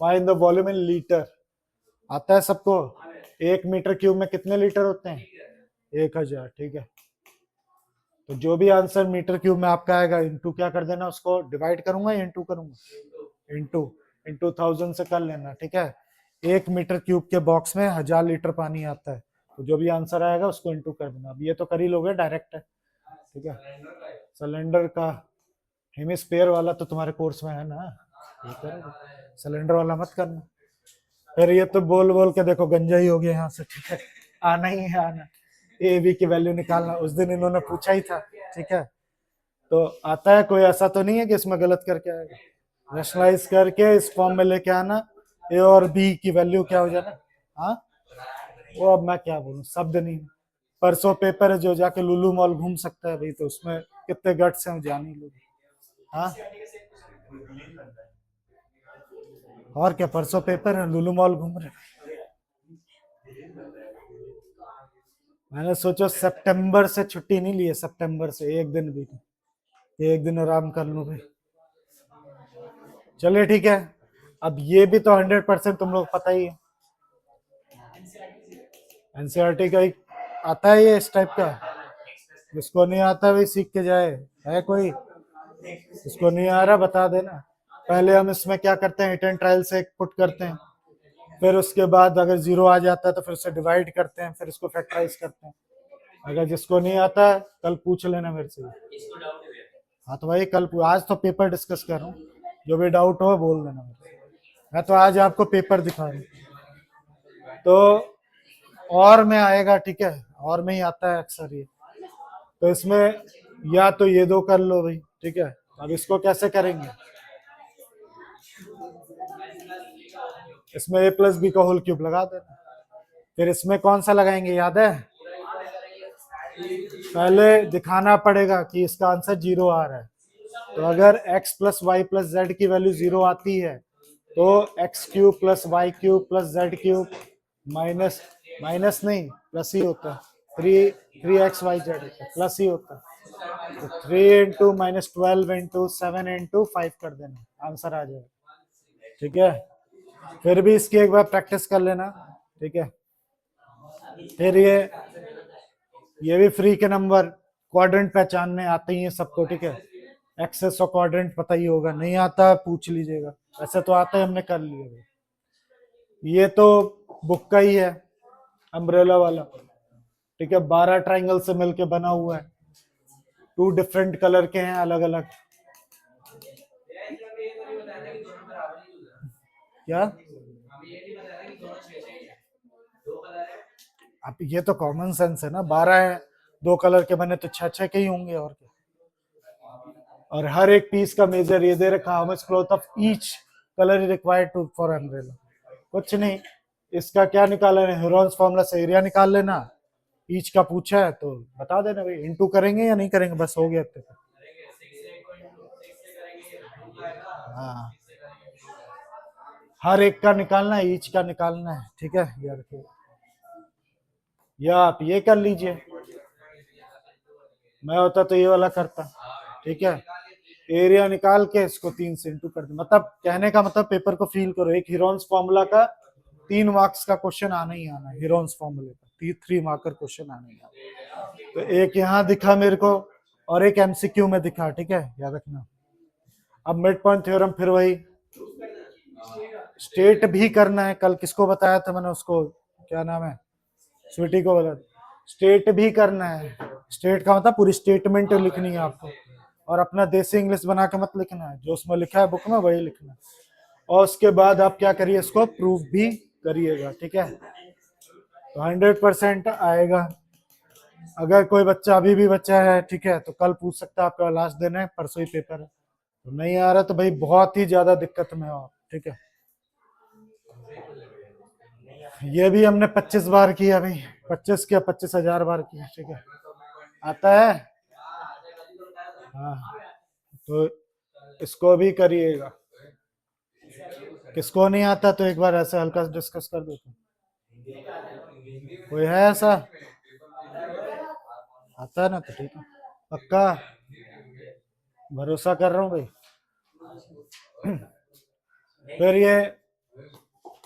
find the volume in litre, आता है सबको। 1 मीटर क्यूब में कितने लीटर होते हैं, 1000, ठीक है। तो जो भी आंसर मीटर क्यूब में आपका आएगा, इंटू क्या कर देना, उसको डिवाइड करूंगा या इंटू करूंगा, इंटू, इंटू 1000 से कर लेना, ठीक है। 1 मीटर क्यूब के बॉक्स में 1000 लीटर पानी आता है, तो जो भी आंसर आएगा उसको इंटू कर देना। अब ये तो कर ही लोगे, डायरेक्ट है, ठीक है। सिलेंडर का हेमिस्फीयर वाला तो तुम्हारे कोर्स में है ना, ये करोगे, सिलेंडर वाला मत करना। फिर ये तो बोल बोल के देखो गंजा ही हो गया यहाँ से, ठीक है, आना ही है आना, ए बी की वैल्यू निकालना, उस दिन इन्होंने पूछा ही था, ठीक है। तो आता है, कोई ऐसा तो नहीं है कि इसमें गलत करके आएगा, रैशनलाइज करके इस फॉर्म में लेके आना, ए और बी की वैल्यू क्या हो जाना, हाँ वो अब मैं क्या बोलूं, शब्द नहीं। परसों पेपर है, जो जाके लुलु मॉल घूम सकता है भाई, तो उसमें कितने गट्स हैं, जान ही लोग, हाँ। और क्या, परसों पेपर है, लुलु मॉल घूम रहे, मैंने सोचा सितंबर से छुट्टी नहीं ली है, सितंबर से एक दिन भी नहीं, एक दिन आराम कर लूं भाई। चलिए ठीक है, अब ये भी तो 100% तुम लोग पता ही है, एनसीईआरटी का एक आता है ये इस टाइप का, जिसको नहीं आता वही सीख के जाए। है कोई इसको नहीं आ रहा बता देना। पहले हम इसमें क्या करते हैं, हिट एंड ट्रायल से पुट करते हैं, फिर उसके बाद अगर जीरो आ जाता है तो फिर उसे डिवाइड करते हैं, फिर इसको फैक्टराइज करते हैं। अगर जिसको नहीं आता है कल पूछ लेना मेरे से। हाँ तो भाई कल आज तो पेपर डिस्कस कर रहा हूँ, जो भी डाउट हो बोल देना मेरे से। मैं तो आज आपको पेपर दिखा रहा हूँ। तो और में आएगा, ठीक है, और में ही आता है अक्सर ये। तो इसमें या तो ये दो कर लो भाई, ठीक है। अब इसको कैसे करेंगे, इसमें a प्लस बी का होल क्यूब लगा देना। फिर इसमें कौन सा लगाएंगे याद है, पहले दिखाना पड़ेगा कि इसका आंसर जीरो आ रहा है। तो अगर x plus Y plus Z की वैल्यू जीरो आती है तो X cube plus Y cube plus Z cube minus, minus नहीं प्लस ही होता है, three X Y Z plus ही होता है। तो 3 इंटू माइनस 12 इंटू 7 इंटू 5 कर देना, आंसर आ जाएगा, ठीक है। फिर भी इसकी एक बार प्रैक्टिस कर लेना, ठीक है। फिर ये भी फ्री के नंबर क्वाड्रेंट पहचानने आते ही हैं सबको, ठीक है। एक्सेस और क्वाड्रेंट पता ही होगा, नहीं आता पूछ लीजिएगा, वैसे तो आता है, हमने कर लिया। ये तो बुक का ही है, अम्ब्रेला वाला, ठीक है। 12 ट्राइंगल से मिलके बना हुआ है, 2 डिफरेंट कलर के हैं अलग अलग। क्या अब ये तो कॉमन सेंस है ना, 12 है, 2 कलर के बने तो 6 के ही होंगे और क्या। और हर एक पीस का मेजर ये दे रखा, how much cloth of each colour required to for umbrella. कुछ नहीं, इसका क्या निकाला है, हेरोन्स फॉर्मूला से एरिया निकाल लेना, ईच का पूछा है तो बता देना भाई, इनटू करेंगे या नहीं करेंगे, बस हो गया इतने का। हाँ हर एक का निकालना है, ईच का निकालना है, ठीक है। ये रखिए, या आप ये कर लीजिए, मैं होता तो ये वाला करता, ठीक है। एरिया निकाल के इसको 3 से इंटू कर दे, मतलब कहने का मतलब पेपर को फील करो, एक हिरोन्स फॉर्मूला का 3 मार्क्स का क्वेश्चन आना ही आना, हिरोन्स फॉर्मूले का 3 मार्कर क्वेश्चन आना ही आना। तो एक यहाँ दिखा मेरे को और एक एमसीक्यू में दिखा, ठीक है, याद रखना। अब मिड पॉइंट थ्योरम फिर वही, स्टेट भी करना है, कल किसको बताया था मैंने उसको, क्या नाम है, स्वीटी को बोला, स्टेट भी करना है। स्टेट का मतलब पूरी स्टेटमेंट लिखनी है आपको, और अपना देसी इंग्लिश बना के मत लिखना है, जो उसमें लिखा है बुक में वही लिखना है। और उसके बाद आप क्या करिए, इसको प्रूफ भी करिएगा, ठीक है। तो 100% आएगा। अगर कोई बच्चा अभी भी बच्चा है, ठीक है, तो कल पूछ सकता है, आपका लास्ट दिन है, परसों ही पेपर है, तो नहीं आ रहा तो भाई बहुत ही ज्यादा दिक्कत में हो आप, ठीक है। ये भी हमने 25 बार किया भाई, 25 क्या 25,000 बार किया, ठीक है, आता है। हाँ तो इसको भी करिएगा, किसको नहीं आता तो एक बार ऐसे हल्का डिस्कस कर देते, कोई है ऐसा, आता है ना तो ठीक है, पक्का भरोसा कर रहा हूँ भाई। फिर ये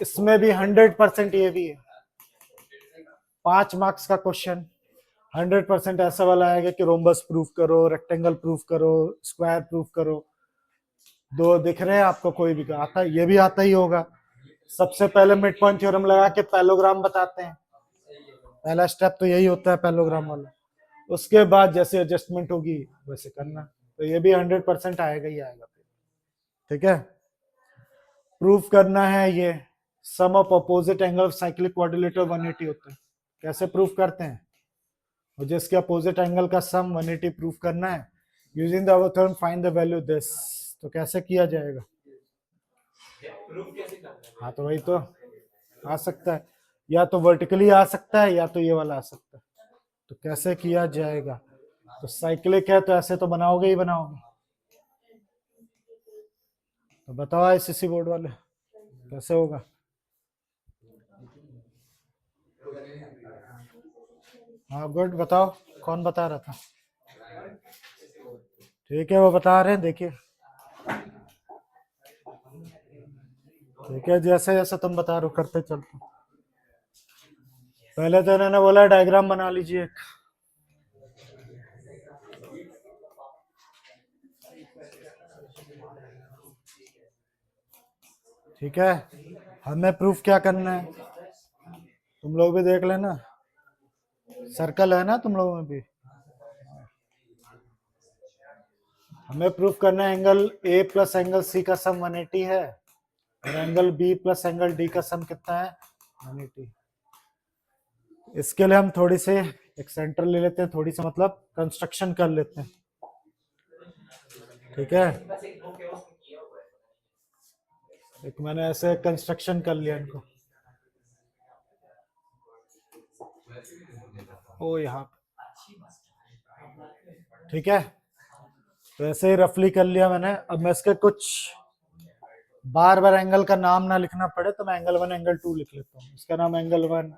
इसमें भी 100% ये भी है, 5 मार्क्स का क्वेश्चन, 100% ऐसा वाला आएगा कि रोम्बस प्रूफ करो, रेक्टेंगल प्रूफ करो, स्क्वायर प्रूफ करो। 2 दिख रहे हैं आपको, कोई भी आता है, ये भी आता ही होगा। सबसे पहले मिड पॉइंट थ्योरम लगा के पैलोग्राम बताते हैं, पहला स्टेप तो यही होता है पैलोग्राम वाला। उसके बाद जैसे एडजस्टमेंट होगी वैसे करना, तो ये भी 100% आएगा ही आएगा, ठीक है। प्रूफ करना है ये sum of opposite angle of cyclic quadrilateral 180 होता है, कैसे प्रूफ करते हैं, और जिसके अपोजिट एंगल का सम 180 प्रूफ करना है, using the above theorem find the value this. तो कैसे किया जाएगा, हाँ तो वही तो आ सकता है, या तो वर्टिकली आ सकता है या तो ये वाला आ सकता है। तो कैसे किया जाएगा, तो साइक्लिक है तो ऐसे तो बनाओगे ही बनाओगे, तो बताओ आईसीसी बोर्ड वाले कैसे होगा। हाँ गुड, बताओ कौन बता रहा था? ठीक है, वो बता रहे हैं, देखिए। ठीक है, जैसे जैसे तुम बता रहे हो करते चलते। पहले तो इन्होंने बोला डायग्राम बना लीजिए एक। ठीक है, हमें प्रूफ क्या करना है, तुम लोग भी देख लेना। सर्कल है ना तुम लोगों में भी। हमें प्रूफ करना है angle A plus angle C का सम 180 है, और angle B plus angle D का सम कितना है, 180। इसके लिए हम थोड़ी से एक सेंटर ले लेते हैं, थोड़ी सी मतलब कंस्ट्रक्शन कर लेते हैं। ठीक है, एक मैंने ऐसे कंस्ट्रक्शन कर लिया इनको। ओ यहाँ, ठीक है, तो ऐसे ही रफली कर लिया मैंने। अब मैं इसके कुछ बार बार एंगल का नाम ना लिखना पड़े तो मैं एंगल 1 एंगल 2 लिख लेता हूँ। इसका नाम एंगल 1,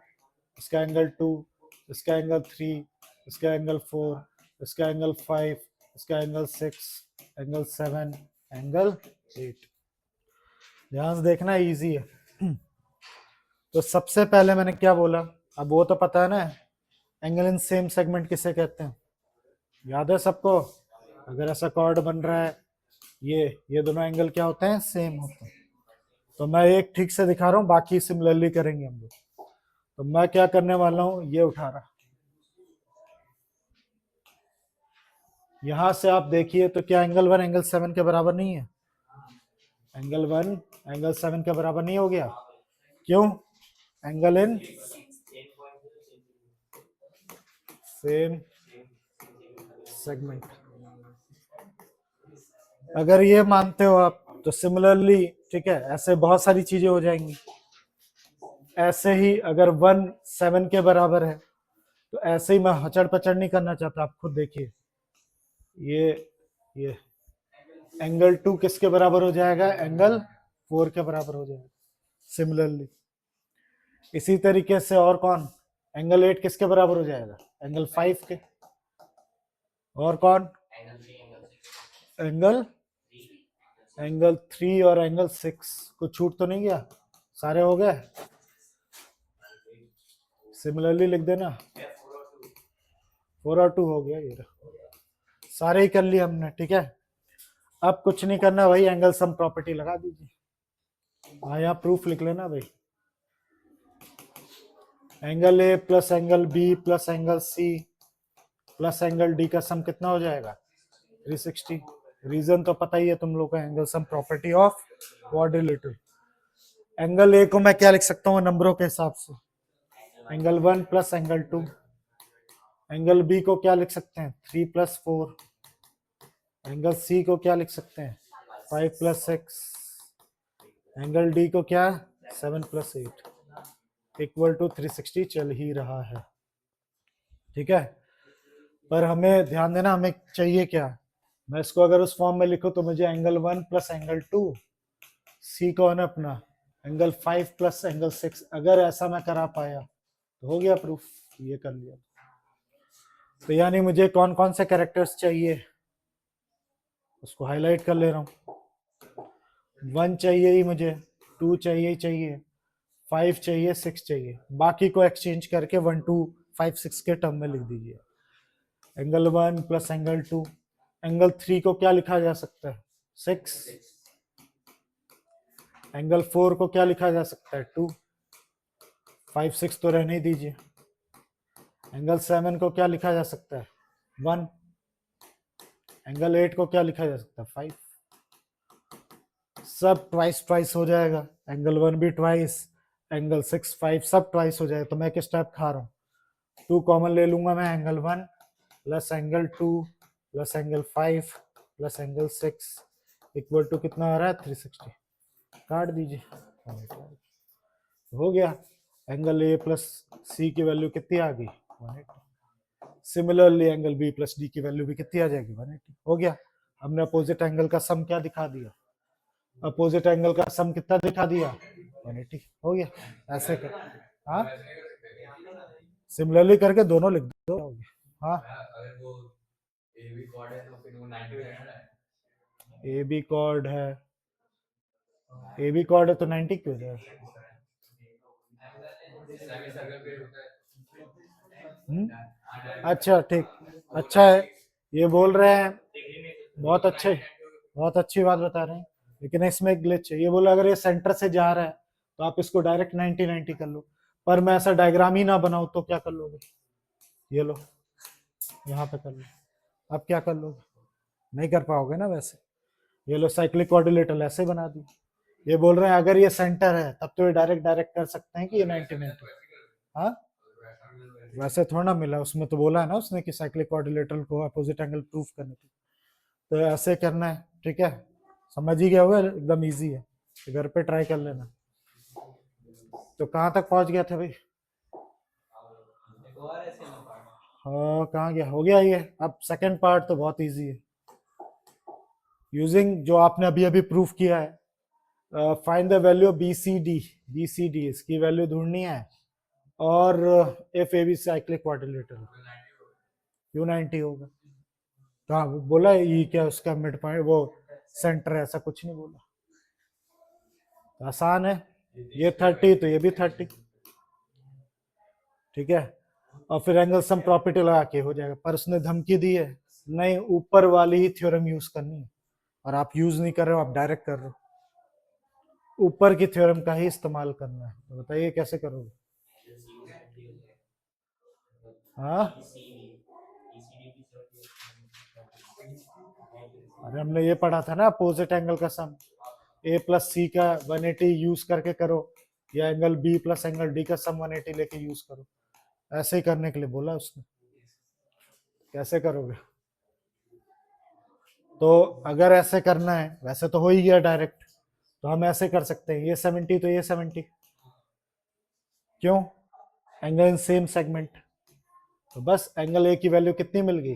इसका एंगल 2, इसका एंगल 3, इसका एंगल 4, इसका एंगल 5, इसका एंगल 6, एंगल 7, एंगल 8। ध्यान से देखना, इजी है। तो सबसे पहले मैंने क्या बोला, अब वो तो पता है ना, एंगल इन सेम सेगमेंट किसे कहते हैं, याद है सबको? अगर ऐसा कॉर्ड बन रहा है, ये दोनों एंगल क्या होते हैं, सेम होते हैं। तो मैं एक ठीक से दिखा रहा हूँ, बाकी सिमिलरली करेंगे हम लोग। तो मैं क्या करने वाला हूँ, ये उठा रहा, यहां से आप देखिए तो क्या एंगल 1 एंगल 7 के बराबर नहीं है? एंगल 1 एंगल 7 के बराबर नहीं हो गया, क्यों? Angle in same segment. अगर ये मानते हो आप तो सिमिलरली, ठीक है, ऐसे बहुत सारी चीजें हो जाएंगी। ऐसे ही अगर 1 7 के बराबर है तो ऐसे ही मैं हचड़ पचड़ नहीं करना चाहता, आप खुद देखिए। ये एंगल 2 किसके बराबर हो जाएगा, एंगल 4 के बराबर हो जाएगा सिमिलरली। इसी तरीके से और कौन, एंगल 8 किसके बराबर हो जाएगा, एंगल 5 के। और कौन, एंगल एंगल 3 और एंगल 6। कुछ छूट तो नहीं गया, सारे हो गए। सिमिलरली लिख देना, 4 और 2 हो गया, ये सारे ही कर लिए हमने। ठीक है, अब कुछ नहीं करना भाई, एंगल सम प्रॉपर्टी लगा दीजिए। हाँ, यहाँ प्रूफ लिख लेना भाई, angle A plus angle B plus angle C plus angle D का सम कितना हो जाएगा, 360। रीजन तो पता ही है तुम लोग का, angle sum property of quadrilateral. Angle A को मैं क्या लिख सकता हूँ नंबरों के हिसाब से, angle 1 plus angle 2। Angle B को क्या लिख सकते हैं, 3 प्लस 4। एंगल सी को क्या लिख सकते हैं, 5 प्लस 6। एंगल डी को क्या, 7 प्लस 8 इक्वल टू 360 चल ही रहा है। ठीक है, पर हमें ध्यान देना, हमें चाहिए क्या, मैं इसको अगर उस फॉर्म में लिखूं तो मुझे एंगल 1 प्लस एंगल 2, सी कौन है अपना, एंगल 5 प्लस एंगल 6। अगर ऐसा मैं करा पाया तो हो गया प्रूफ, ये कर लिया। तो यानी मुझे कौन कौन से कैरेक्टर्स चाहिए, उसको हाईलाइट कर ले रहा हूँ। 1 चाहिए ही मुझे, 2 चाहिए ही चाहिए, 5 चाहिए, 6 चाहिए, बाकी को एक्सचेंज करके 1 2 5 6 के टर्म में लिख दीजिए। एंगल 1 प्लस एंगल 2, एंगल 3 को क्या लिखा जा सकता है, 6। एंगल 4 को क्या लिखा जा सकता है, 2। 5 6 तो रहने ही दीजिए। एंगल 7 को क्या लिखा जा सकता है, 1। एंगल 8 को क्या लिखा जा सकता है, 5। सब ट्वाइस ट्वाइस हो जाएगा, एंगल 1 भी ट्वाइस, एंगल 6 5 सब ट्वाइस हो जाएगा। तो मैं किस टाइप खा रहा हूँ, 2 कॉमन ले लूंगा मैं, angle 1 plus angle 2 plus angle 5 plus angle 6 equal to कितना आ रहा है, 360। काट दीजिए, हो गया। एंगल ए प्लस सी की वैल्यू कितनी आ गई, 180। Similarly angle B plus D की वैल्यू भी कितनी आ जाएगी, 180। हो गया, हमने अपोजिट एंगल का सम क्या दिखा दिया, अपोजिट एंगल का सम कितना दिखा दिया, 180। हो गया, ऐसे कर। हाँ, सिमिलरली करके दोनों लिख दो। हाँ ए बी कॉर्ड है, ए बी कॉर्ड है तो 90 क्यों जाए? अच्छा ठीक, अच्छा है, ये बोल रहे हैं, बहुत अच्छे, बहुत अच्छी बात बता रहे हैं, लेकिन इसमें एक ग्लिच है। ये बोला अगर ये सेंटर से जा रहा है तो आप इसको डायरेक्ट 90 90 कर लो, पर मैं ऐसा डायग्राम ही ना बनाऊं तो क्या कर लोगे? ये लो, यहाँ पे कर लो, अब क्या कर लोगे? नहीं कर पाओगे ना वैसे। ये लो साइक्लिक कोऑर्डिनेटर ऐसे बना दी। ये बोल रहे हैं अगर ये सेंटर है तब तो ये डायरेक्ट डायरेक्ट कर सकते हैं कि ये 90 90। हाँ वैसे थोड़ा ना मिला, उसमें तो बोला है ना उसने कि साइक्लिक कोऑर्डिनेटर को अपोजिट एंगल प्रूफ करने के, तो ऐसे करना है। ठीक है, समझ ही गया होगा, एकदम इजी है, तो घर पे ट्राई कर लेना। तो कहाँ तक पहुंच गया था भाई? हाँ कहाँ गया, हो गया ये। अब सेकंड पार्ट तो बहुत इजी है, यूजिंग जो आपने अभी अभी प्रूफ किया है, find the value of B C D, B C D इसकी वैल्यू ढूंढनी है, और F A B cyclic quadrilateral Q 90 होगा। कहाँ बोला ई क्या उसका मिड पॉइंट वो सेंटर है, ऐसा कुछ नहीं बोला। तो आसान है, ये 30 तो ये भी 30, ठीक है, और फिर एंगल सम प्रॉपर्टी लगा के हो जाएगा। पर उसने धमकी दी है नहीं, ऊपर वाली ही थ्योरम यूज करनी है, और आप यूज नहीं कर रहे हो, आप डायरेक्ट कर रहे हो, ऊपर की थ्योरम का ही इस्तेमाल करना है। तो बताइए कैसे करोगे? हाँ अरे हमने ये पढ़ा था ना, अपोजिट एंगल का सम ए प्लस सी का 180 यूज करके करो, या angle B plus angle D का सम 180 लेके यूज करो, ऐसे ही करने के लिए बोला उसने। कैसे करोगे? तो अगर ऐसे करना है, वैसे तो हो ही गया डायरेक्ट, तो हम ऐसे कर सकते हैं, ये 70 तो ये 70, क्यों? एंगल इन सेम सेगमेंट, तो बस एंगल ए की वैल्यू कितनी मिल गई?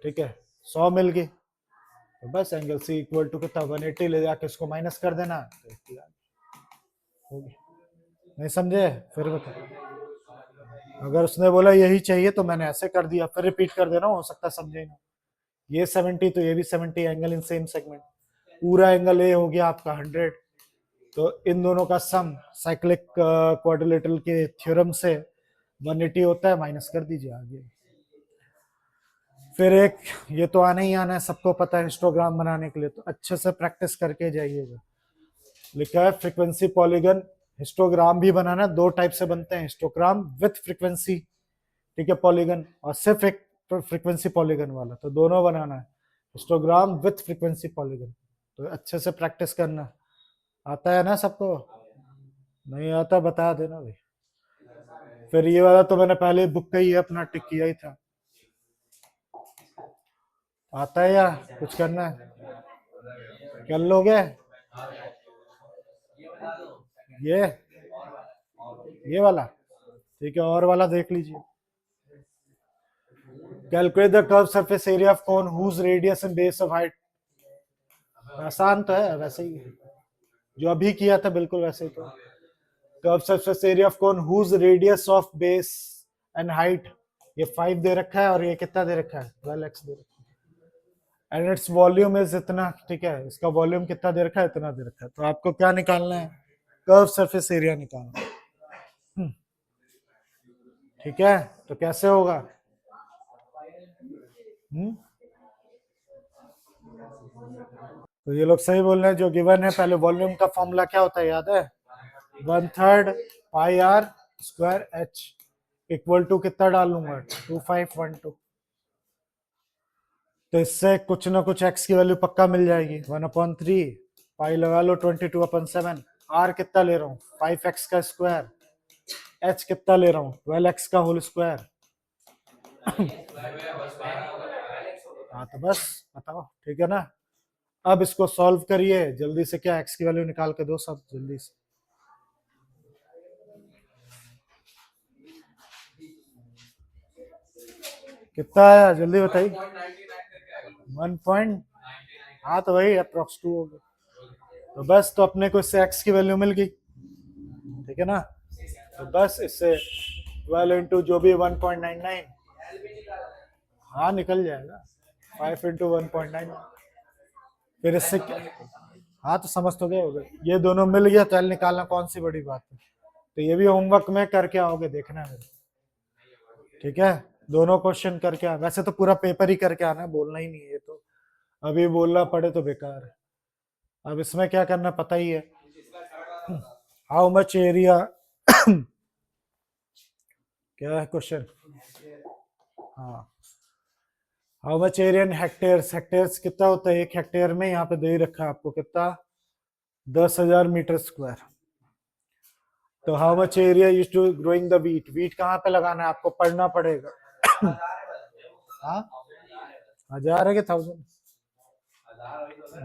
ठीक है 100 मिल गई, तो बस एंगल सी इक्वल टू कितना 180 ले जाके इसको माइनस कर देना, तो हो गया। नहीं समझे? फिर बता, अगर उसने बोला यही चाहिए तो मैंने ऐसे कर दिया, फिर रिपीट कर देना, हो सकता है समझे ना। ये 70 तो ये भी 70, एंगल इन सेम सेगमेंट, पूरा एंगल ए हो गया आपका 100, तो इन दोनों का सम साइक्लिक क्वाड्रिलेटरल के थ्योरम से 180 होता है, माइनस कर दीजिए आगे। फिर एक ये तो आना ही आना है, सबको पता है हिस्टोग्राम बनाने के लिए, तो अच्छे से प्रैक्टिस करके जाइएगा। लिखा है फ्रीक्वेंसी पॉलीगन, हिस्टोग्राम भी बनाना, दो टाइप से बनते हैं, हिस्टोग्राम विथ फ्रीक्वेंसी, ठीक है, पॉलीगन, और सिर्फ एक फ्रीक्वेंसी पॉलीगन वाला, तो दोनों बनाना है, हिस्टोग्राम विथ फ्रीक्वेंसी पॉलीगन। तो अच्छे से प्रैक्टिस करना। आता है ना सबको? नहीं आता बता देना भाई। फिर ये वाला तो मैंने पहले बुक का ही अपना टिक किया ही था। आता है या कुछ करना है? कर लोगे? ये ये वाला ठीक है, और वाला देख लीजिए। Calculate the curve surface area of cone whose radius and base of height. आसान तो है वैसे ही, जो अभी किया था बिल्कुल वैसे ही। तो curve surface area of cone whose radius of base and height, ये 5 दे रखा है, और ये कितना दे रखा है? 12x दे रखा है, एंड इट्स वॉल्यूम इज इतना, ठीक है, इसका वॉल्यूम कितना दे रखा है? इतना दे रखा है। तो आपको क्या निकालना है? कर्व सरफेस एरिया निकालना है। ठीक है, तो कैसे होगा? तो ये लोग सही बोल रहे हैं, जो गिवन है। पहले वॉल्यूम का फॉर्मूला क्या होता है याद है? 1/3 pi R square H equal to कितना डालूंगा? 2512। तो इससे कुछ ना कुछ एक्स की वैल्यू पक्का मिल जाएगी। 1/3 पाई लगा लो 22/7। आर कितना ले रहा हूँ? 5x का स्क्वायर। एच कितना ले रहा हूँ? 12x का होल स्क्वायर। हाँ तो बस बताओ, ठीक है ना? अब इसको सॉल्व करिए जल्दी से, क्या एक्स की वैल्यू निकाल के दो सब जल्दी से। कितना आया जल्दी बताइए? 1 पॉइंट, हाँ तो वही अप्रोक्स 2 हो गया। तो बस, तो अपने को इससे एक्स की वैल्यू मिल गई, ठीक है ना? तो बस इससे 12 इंटू जो भी 1.99, हाँ निकल जाएगा, 5 इंटू 1.9, फिर इससे हाँ तो समझ तो गए हो गए, ये दोनों मिल गया तो एल निकालना कौन सी बड़ी बात है। तो ये भी होमवर्क में करके आओगे, देखना है मेरे, ठीक है। दोनों क्वेश्चन करके आ, वैसे तो पूरा पेपर ही करके आना है, बोलना ही नहीं है ये तो, अभी बोलना पड़े तो बेकार है। अब इसमें क्या करना पता ही है, हाउ मच एरिया क्या है क्वेश्चन, हाँ how much area in hectares, hectares कितना होता है एक हेक्टेयर में, यहाँ पे दे ही रखा है आपको कितना, 10,000 मीटर स्क्वायर। तो how much area use to growing the wheat, wheat कहाँ पे लगाना है आपको पढ़ना पड़ेगा। हाँ 1000 है कि 1000,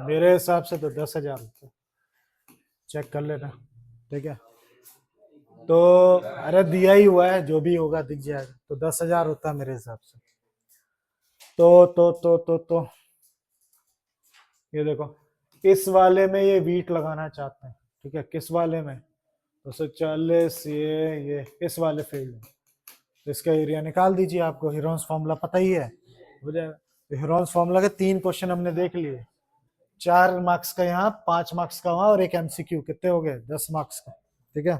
मेरे हिसाब से तो 10,000 होता है, चेक कर लेना, ठीक है। तो अरे दिया ही हुआ है, जो भी होगा दिख जाएगा, तो 10,000 होता है मेरे हिसाब से। तो ये देखो, इस वाले में ये वीट लगाना चाहते हैं, ठीक है, किस वाले में, 240, ये इस वाले फील्ड में, तो इसका एरिया निकाल दीजिए, आपको हिरोन्स फॉर्मूला पता ही है, हो जाएगा। तो हिरोन्स फॉर्मूला के 3 क्वेश्चन हमने देख लिए, 4 मार्क्स का यहाँ, 5 मार्क्स का वहां, और एक एमसीक्यू, कितने हो गए 10 मार्क्स का, ठीक है।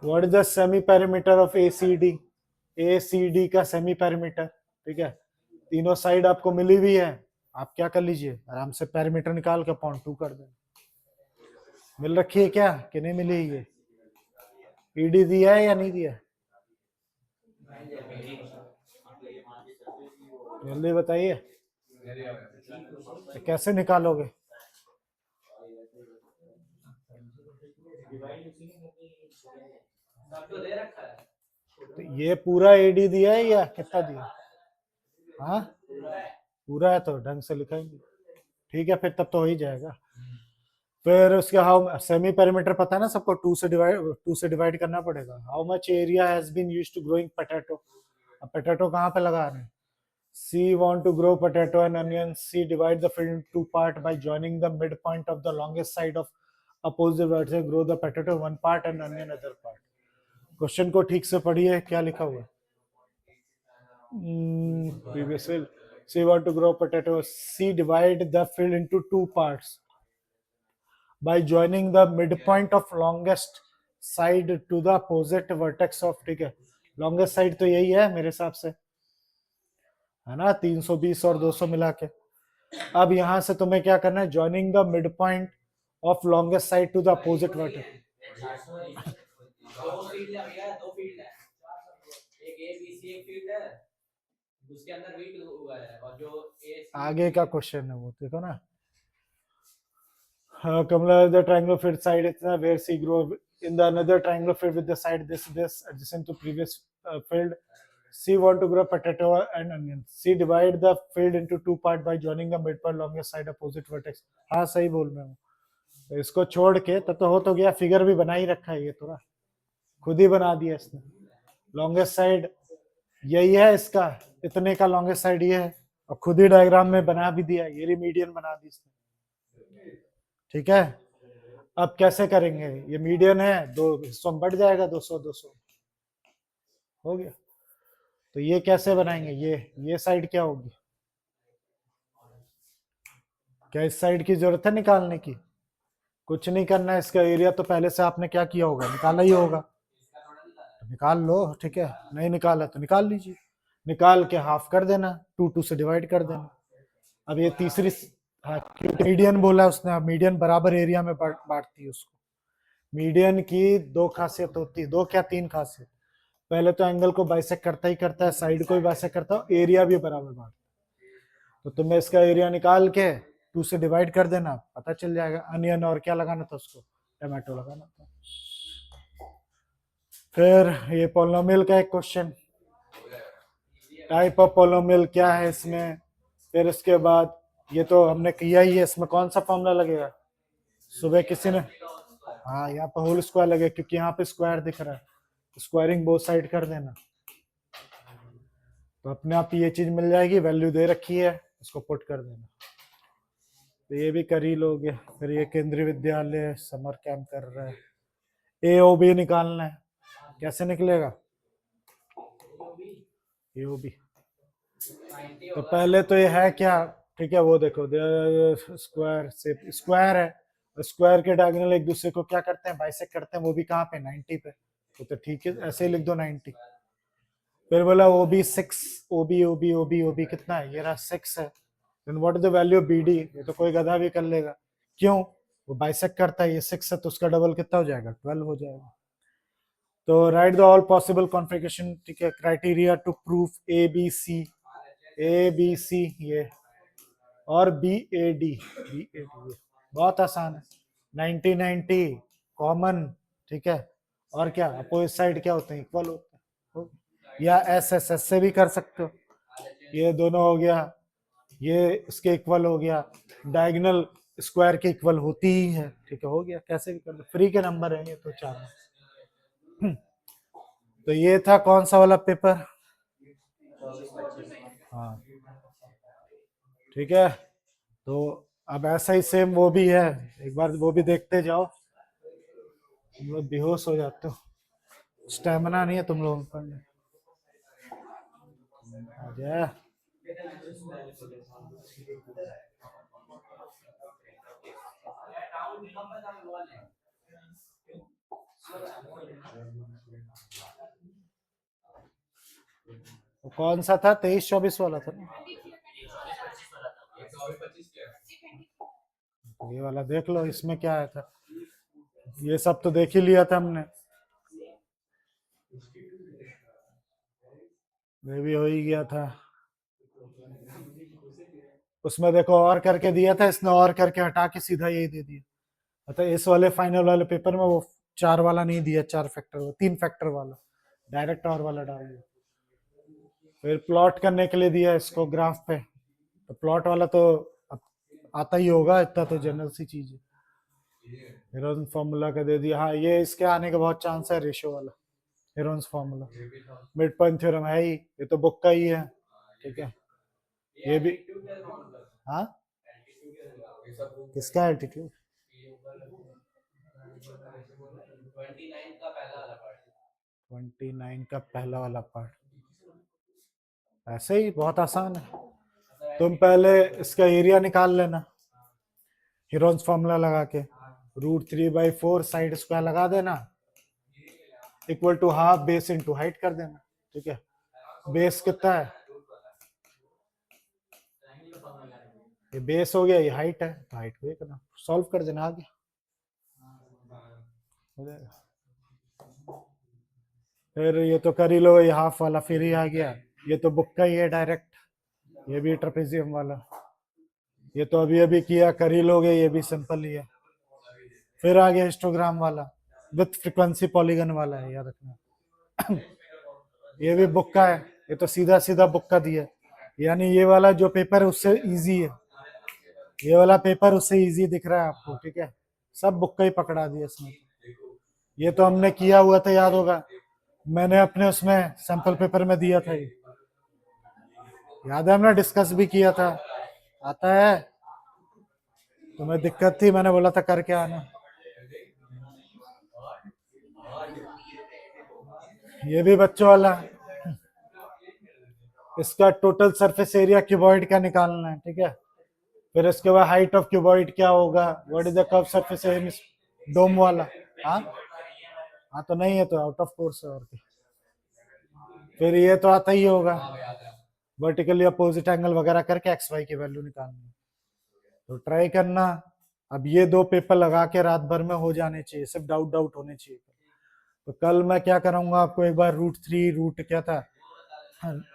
What is the semi perimeter of ACD, ACD का सेमी पेरीमीटर, ठीक है, तीनों साइड आपको मिली हुई है, आप क्या कर लीजिए आराम से पेरीमीटर निकाल के 0.2 कर दें। मिल रखी है क्या कि नहीं मिली, ये ईडी दिया है या नहीं दिया, जल्दी बताइए, तो कैसे निकालोगे, तो ये पूरा एडी दिया है या कितना दिया, हाँ पूरा है तो ढंग से लिखेंगे, ठीक है, फिर तब तो हो ही जाएगा। फिर उसके हाउ सेमी पेरीमीटर पता है ना सबको, 2 से डिवाइड करना पड़ेगा। How much area has been used to growing potato, अब पोटैटो कहाँ पे लगा रहे हैं, C want to grow potato and onion, C divide the field into 2 part by joining the midpoint of the longest side of opposite vertex, grow the potato one part and onion other part। Question को ठीक से पढ़िए, क्या लिखा हुआ है, previous field, C want to grow potato, C divide the field into 2 parts by joining the midpoint of longest side to the opposite vertex of, ठीक है, longest side तो यही है मेरे हिसाब से, है ना, 320 और 200 मिला के। अब यहां से तुम्हें क्या करना है, joining the mid point of longest side to the opposite vertex, आगे का क्वेश्चन है वो, देखो ना, Kamla the triangular field side इतना where she grow in the another triangular field with the side this adjacent to previous field, C want to grow potato and onion, C divide the field into 2 part by joining the midpoint longest side opposite vertex। हाँ सही बोल रहे हो, तो इसको छोड़ के तब तो हो तो गया, फिगर भी बना ही रखा है ये तो ना, खुद ही बना दिया इसने, लॉन्गेस्ट साइड यही है इसका, इतने का लॉन्गेस्ट साइड ये है, और खुद ही डायग्राम में बना भी दिया, ये मीडियन बना दी इसने, ठीक है। अब कैसे करेंगे, ये मीडियन है, 2 हिस्सों में बढ़ जाएगा, 200 200 हो गया। तो ये कैसे बनाएंगे, ये साइड क्या होगी, क्या इस साइड की जरूरत है निकालने की, कुछ नहीं करना है, इसका एरिया तो पहले से आपने क्या किया होगा, निकाला ही होगा, तो निकाल लो, ठीक है, नहीं निकाला तो निकाल लीजिए, निकाल के हाफ कर देना, 2 से डिवाइड कर देना। अब ये तीसरी, हाँ मीडियन बोला उसने, अब मीडियन बराबर एरिया में बांटती है उसको, मीडियन की 2 खासियत होती है, 2 क्या 3 खासियत, पहले तो एंगल को बाइसेक्ट करता ही करता है, साइड को भी बाइसेक्ट करता है, एरिया भी बराबर बांटता है। तो तुम्हें इसका एरिया निकाल के 2 से डिवाइड कर देना, पता चल जाएगा। अनियन और क्या लगाना था उसको, टमाटो लगाना था। फिर ये पोलिनोमियल का एक क्वेश्चन, टाइप ऑफ पोलिनोमियल क्या है इसमें, फिर इसके बाद ये तो हमने किया ही है, इसमें कौन सा फॉर्मूला लगेगा, सुबह किसी ने, हाँ यहाँ पे होल स्क्वायर लगे, क्योंकि यहाँ पे स्क्वायर दिख रहा है, स्क्वायरिंग बोथ साइड कर देना, तो अपने आप ये चीज मिल जाएगी, वैल्यू दे रखी है, इसको पुट कर देना, तो ये भी कर ही लोगे। फिर ये केंद्रीय विद्यालय समर कैंप कर रहा है, ए ओ बी निकालना है, कैसे निकलेगा ए ओ बी? तो पहले तो ये है क्या, ठीक है वो देखो स्क्वायर से स्क्वायर है, स्क्वायर के डायगोनल एक दूसरे को क्या करते हैं, बाइसेक्ट करते हैं, वो भी कहाँ पे 90 पे, तो ठीक है ऐसे ही लिख दो 90। फिर बोला O B 6, O B O B O B O B कितना है, ये रहा 6 है, then what is the value of B D, ये तो कोई गधा भी कर लेगा, क्यों, वो बाइसेक्ट करता है, ये 6 है तो उसका डबल कितना हो जाएगा, 12 हो जाएगा। तो right the all possible configuration, ठीक है, criteria to proof A B C ये, और बी ए डी, बहुत आसान है, 90 90 कॉमन, ठीक है, और क्या अपोजिट साइड क्या होते हैं, इक्वल होते हैं, या एस एस एस से भी कर सकते हो, ये दोनों हो गया, ये इसके इक्वल हो गया, डायगोनल स्क्वायर के इक्वल होती ही है, ठीक है, हो गया, कैसे भी कर लो, फ्री के नंबर है ये तो चार। तो ये था कौन सा वाला पेपर, हाँ ठीक है। तो अब ऐसा ही सेम वो भी है, एक बार वो भी देखते जाओ, तुम लोग बेहोश हो जाते हो, स्टेमिना नहीं है तुम लोगों को पढ़ने, आ जा। वो कौन सा था, 23 24 वाला था ना, तो ये वाला देख लो, इसमें क्या आया था, ये सब तो देख ही लिया था हमने, ये भी हो ही गया था, उसमें देखो और करके दिया था, इसने और करके हटा के सीधा यही दे दिया, मतलब इस वाले फाइनल वाले पेपर में वो 4 वाला नहीं दिया, 4 फैक्टर, वो 3 फैक्टर वाला डायरेक्ट और वाला डाल दिया। फिर प्लॉट करने के लिए दिया इसको ग्राफ पे, तो प्लॉट वाला तो अब आता ही होगा, इतना तो जनरल सी चीज है, हेरोन्स फार्मूला का दे दिया, हाँ ये इसके आने का बहुत चांस है, रेशियो वाला Heron's formula, mid point theorem है ही, ये तो बुक का ही है, ठीक है, ये भी, हाँ किसका एल्टीट्यूड, 29 का पहला वाला पार्ट, ऐसे ही बहुत आसान है, तुम पहले इसका एरिया निकाल लेना, हेरोन्स फार्मूला लगा के, √3/4 साइड स्क्वायर लगा देना, equal to half base into height कर देना, ठीक है, बेस कितना है, ये बेस हो गया, ये हाइट है, तो हाइट को ये करना, सॉल्व कर देना, आगे हो जाएगा। फिर ये तो कर ही लो, ये हाफ वाला फिर ही आ गया, ये तो बुक का ही है डायरेक्ट, ये भी ट्रेपेजियम वाला, ये तो अभी अभी किया, कर ही लोगे, ये भी सिंपल ही है। फिर आ गया हिस्टोग्राम वाला, विथ फ्रीक्वेंसी पॉलीगन वाला है, याद रखना। ये भी बुक का है, ये तो सीधा सीधा बुक का दिया, यानी ये वाला जो पेपर है उससे इजी है, ये वाला पेपर उससे इजी दिख रहा है आपको, ठीक है, सब बुक का ही पकड़ा दिया इसमें, ये तो हमने किया हुआ था, याद होगा, मैंने अपने उसमें सैंपल पेपर में दिया था, ये याद है, हमने डिस्कस भी किया था, आता है, तुम्हें दिक्कत थी, मैंने बोला था करके आना। ये भी बच्चों वाला, इसका टोटल सरफेस एरिया क्यूबॉइड का निकालना है, ठीक है, फिर इसके बाद हाइट ऑफ क्यूबॉइड क्या होगा, what is the curve surface area, dome वाला, हाँ हाँ तो नहीं है तो आउट ऑफ कोर्स है, और क्या, फिर ये तो आता ही होगा, वर्टिकली अपोजिट एंगल वगैरह करके एक्स वाई की वैल्यू निकालनी है, तो ट्राई करना, अब ये 2 पेपर लगा के रात भर में हो जाने चाहिए, सिर्फ डाउट डाउट होने चाहिए, तो कल मैं क्या करूंगा, आपको एक बार √3 रूट क्या था,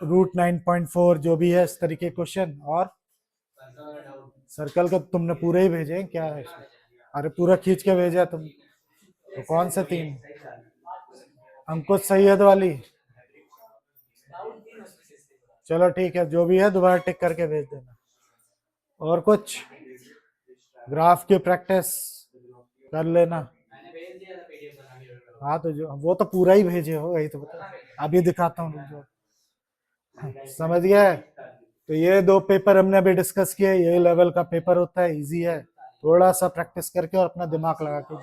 √9.4 जो भी है इस तरीके क्वेश्चन, और सर्कल का तुमने पूरे ही भेजे हैं क्या है, अरे पूरा खींच के भेजा तुम, तो कौन से 3, अंकुश सैयद वाली, चलो ठीक है, जो भी है दोबारा टिक करके भेज देना, और कुछ ग्राफ की प्रैक्टिस कर लेना, हाँ तो जो वो तो पूरा ही भेजे हो, यही तो बता, अभी दिखाता हूँ जो, समझ गया, तो ये 2 पेपर हमने अभी डिस्कस किए, ये लेवल का पेपर होता है, इजी है, थोड़ा सा प्रैक्टिस करके और अपना दिमाग लगा के